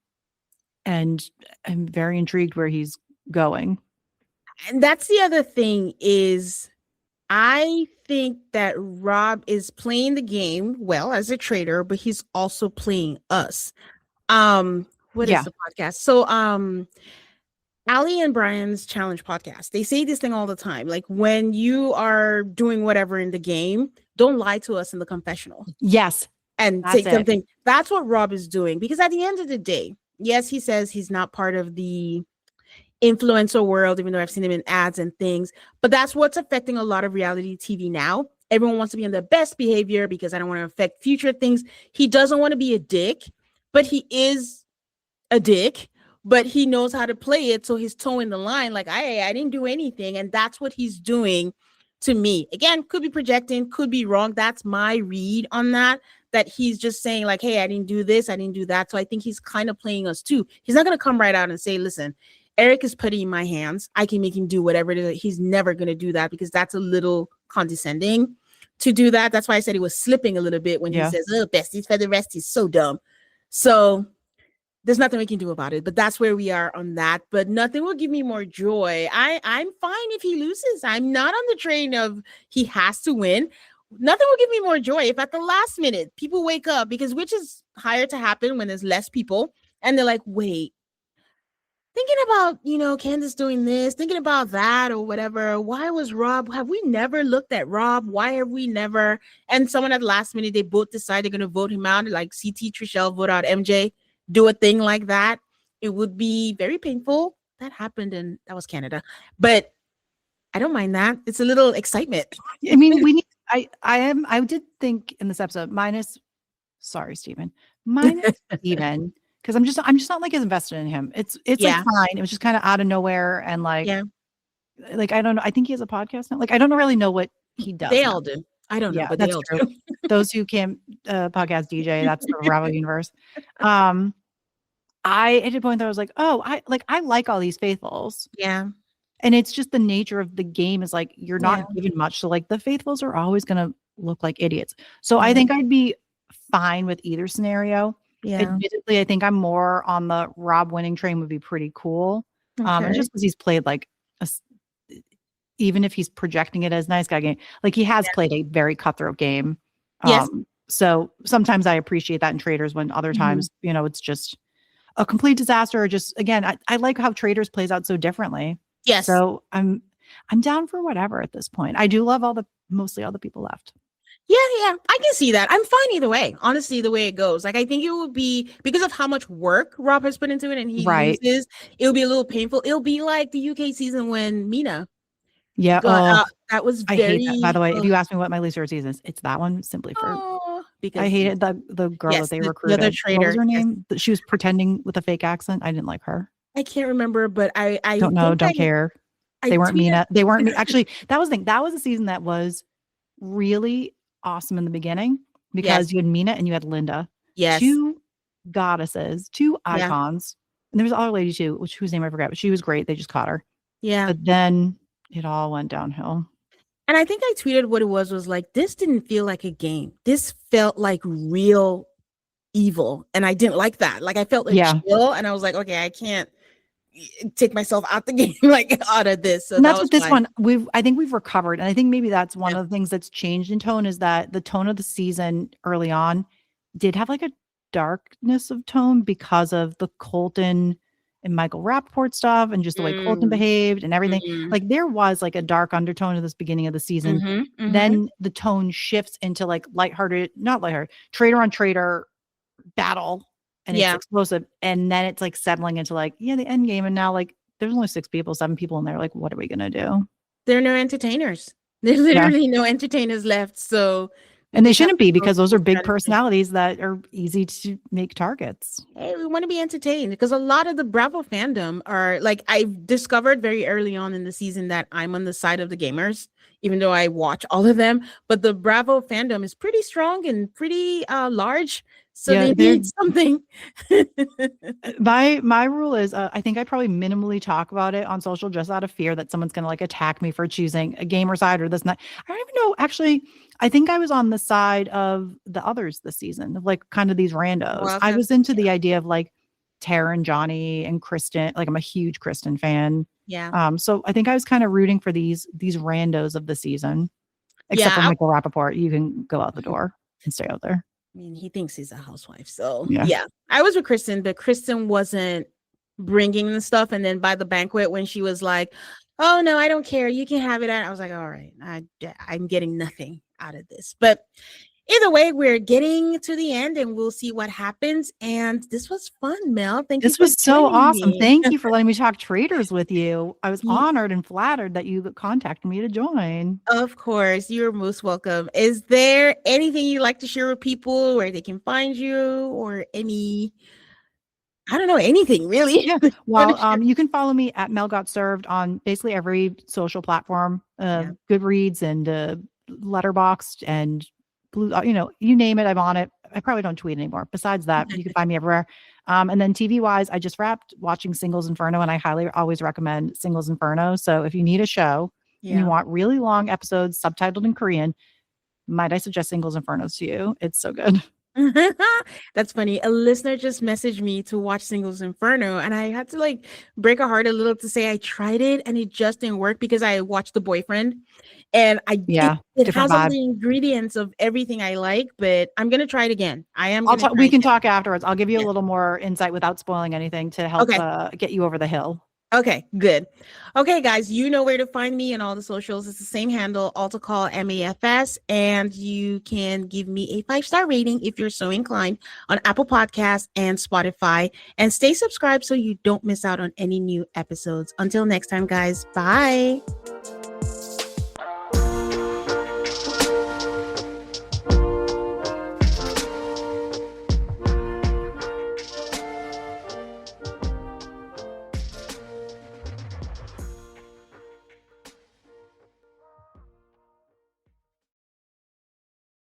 and I'm very intrigued where he's going. And that's the other thing is I think that Rob is playing the game well as a trader, but he's also playing us. What is Yeah. the podcast? So Ali and Brian's challenge podcast, they say this thing all the time. Like when you are doing whatever in the game, don't lie to us in the confessional Yes, and say that's it. something. That's what Rob is doing. Because at the end of the day, yes, he says he's not part of the influencer world, even though I've seen him in ads and things. But that's what's affecting a lot of reality TV now. Everyone wants to be on their best behavior because I don't want to affect future things. He doesn't want to be a dick, but he is a dick, but he knows how to play it. So he's towing the line like, I didn't do anything. And that's what he's doing to me. Again, could be projecting, could be wrong. That's my read on that. That he's just saying, like, hey, I didn't do this, I didn't do that. So I think he's kind of playing us too. He's not going to come right out and say, listen, Eric is putting in my hands. I can make him do whatever it is. He's never going to do that because that's a little condescending to do that. That's why I said he was slipping a little bit when he Yeah. says, oh, besties for the rest. He's so dumb. So there's nothing we can do about it, but that's where we are on that. But nothing will give me more joy. I'm fine if he loses. I'm not on the train of he has to win. Nothing will give me more joy if at the last minute people wake up, because which is higher to happen when there's less people, and they're like, wait, thinking about, Candace doing this, thinking about that or whatever. Why was Rob? Have we never looked at Rob? Why have we never? And someone at the last minute, they both decide they're going to vote him out, like CT Trishelle vote out MJ, do a thing like that. It would be very painful. That happened, and that was Canada. But I don't mind that. It's a little excitement. I mean, we need, I did think in this episode, sorry, Stephen, minus Stephen, because I'm just not, like, as invested in him. It's like, Yeah. fine. It was just kind of out of nowhere, and Yeah. like, I don't know. I think he has a podcast now. Like, I don't really know what he does They now. all do. I don't know, Yeah, but they that's all true. do. Those who can't podcast DJ, that's the Bravo universe. Um, I at a point that I was like, oh, I like all these faithfuls. Yeah. And it's just the nature of the game, is like, you're Yeah. not given much. So, like, the faithfuls are always gonna look like idiots. So I Yeah. think I'd be fine with either scenario. Yeah. Admittedly, I think I'm more on the Rob winning train would be pretty cool. And Okay. just because he's played, like, even if he's projecting it as nice guy game, like, he has played a very cutthroat game. Yes. So sometimes I appreciate that in traders, when other Mhm. times, it's just a complete disaster, or just, again, I like how traders plays out so differently. Yes. So I'm down for whatever at this point. I do love mostly all the people left. Yeah, yeah, I can see that. I'm fine either way. Honestly, the way it goes, like I think it will be because of how much work Rob has put into it, and he Right. loses. It'll be a little painful. It'll be like the UK season when Mina Yeah. got Oh, that was I hate that. By very. the way, if you ask me what my least favorite season is, it's that one, simply for Oh, because I hated the girl that yes, they the other recruited. What was traitor. her Yes, name? She was pretending with a fake accent. I didn't like her. I can't remember, but I Don't know. think Don't care. I They weren't tweeted. Mina. They weren't me. Actually, that was the thing. That was a season that was really awesome in the beginning Yes, because you had Mina and you had Linda, yes, two goddesses, two yeah, icons. And there was another lady too, whose name I forgot, but she was great. They just caught her. yeah. But then it all went downhill. And I think I tweeted what it was like, this didn't feel like a game. This felt like real evil. And I didn't like that. Like I felt a Yeah. chill and I was like, okay, I can't take myself out the game, like out of this. So And that that's was what this fine. one I think we've recovered. And I think maybe that's one Yeah. of the things that's changed in tone is that the tone of the season early on did have like a darkness of tone because of the Colton and Michael Rappaport stuff and just the way Colton Mm, behaved and everything. mm, Like there was like a dark undertone at this beginning of the season. mm-hmm, mm-hmm. Then the tone shifts into like lighthearted, not lighthearted, traitor on traitor battle and it's Yeah. explosive. And then it's like settling into like, yeah, the end game. And now like there's only 6 people, 7 people in there. Like, what are we gonna do? There are no entertainers. There's Yeah. literally no entertainers left. So we And they just have shouldn't to be go because those full are big strategy. personalities that are easy to make targets. Hey, we want to be entertained because a lot of the Bravo fandom are like I've discovered very early on in the season that I'm on the side of the gamers, even though I watch all of them. But the Bravo fandom is pretty strong and pretty large, so Yeah, they they're need something. my rule is I think I probably minimally talk about it on social just out of fear that someone's gonna like attack me for choosing a gamer side or this and that. I don't even know. Actually, I think I was on the side of the others this season, of like kind of these randos. I Wildcats, was into the idea of like Tara and Johnny and Kristen. Like I'm a huge Kristen fan. yeah, So I think I was kind of rooting for these randos of the season, except for yeah. Michael Rappaport. You can go out the door and stay out there. I mean, he thinks he's a housewife, so Yeah. yeah. I was with Kristen, but Kristen wasn't bringing the stuff. And then by the banquet, when she was like, "Oh no, I don't care. You can have it," I was like, "All right, I'm getting nothing out of this." But either way, we're getting to the end, and we'll see what happens. And this was fun, Mel. Thank you This for was so joining awesome. me. Thank you for letting me talk traders with you. I was Ye- honored and flattered that you contacted me to join. Of course, you're most welcome. Is there anything you'd like to share with people where they can find you, or any? I don't know, anything really. Yeah. that you wanna Well, share? you can follow me at Mel Got Served on basically every social platform, Yeah. Goodreads and Letterboxd and Blue, you name it, I'm on it. I probably don't tweet anymore. Besides that, you can find me everywhere. And then TV wise, I just wrapped watching Singles Inferno and I highly always recommend Singles Inferno. So if you need a show and you Yeah. want really long episodes subtitled in Korean, might I suggest Singles Infernos to you? It's so good. That's funny. A listener just messaged me to watch Singles Inferno, and I had to like break her heart a little to say I tried it and it just didn't work because I watched The Boyfriend, and Yeah, it different has all vibe. the ingredients of everything I like. But I'm gonna try it again. I am gonna try We it can again. talk afterwards. I'll give you a Yeah. little more insight without spoiling anything to help Okay. get you over the hill. Okay, good. Okay, guys, you know where to find me and all the socials. It's the same handle, call MAFS, and you can give me a 5-star rating if you're so inclined on Apple Podcasts and Spotify. And stay subscribed so you don't miss out on any new episodes. Until next time, guys, bye.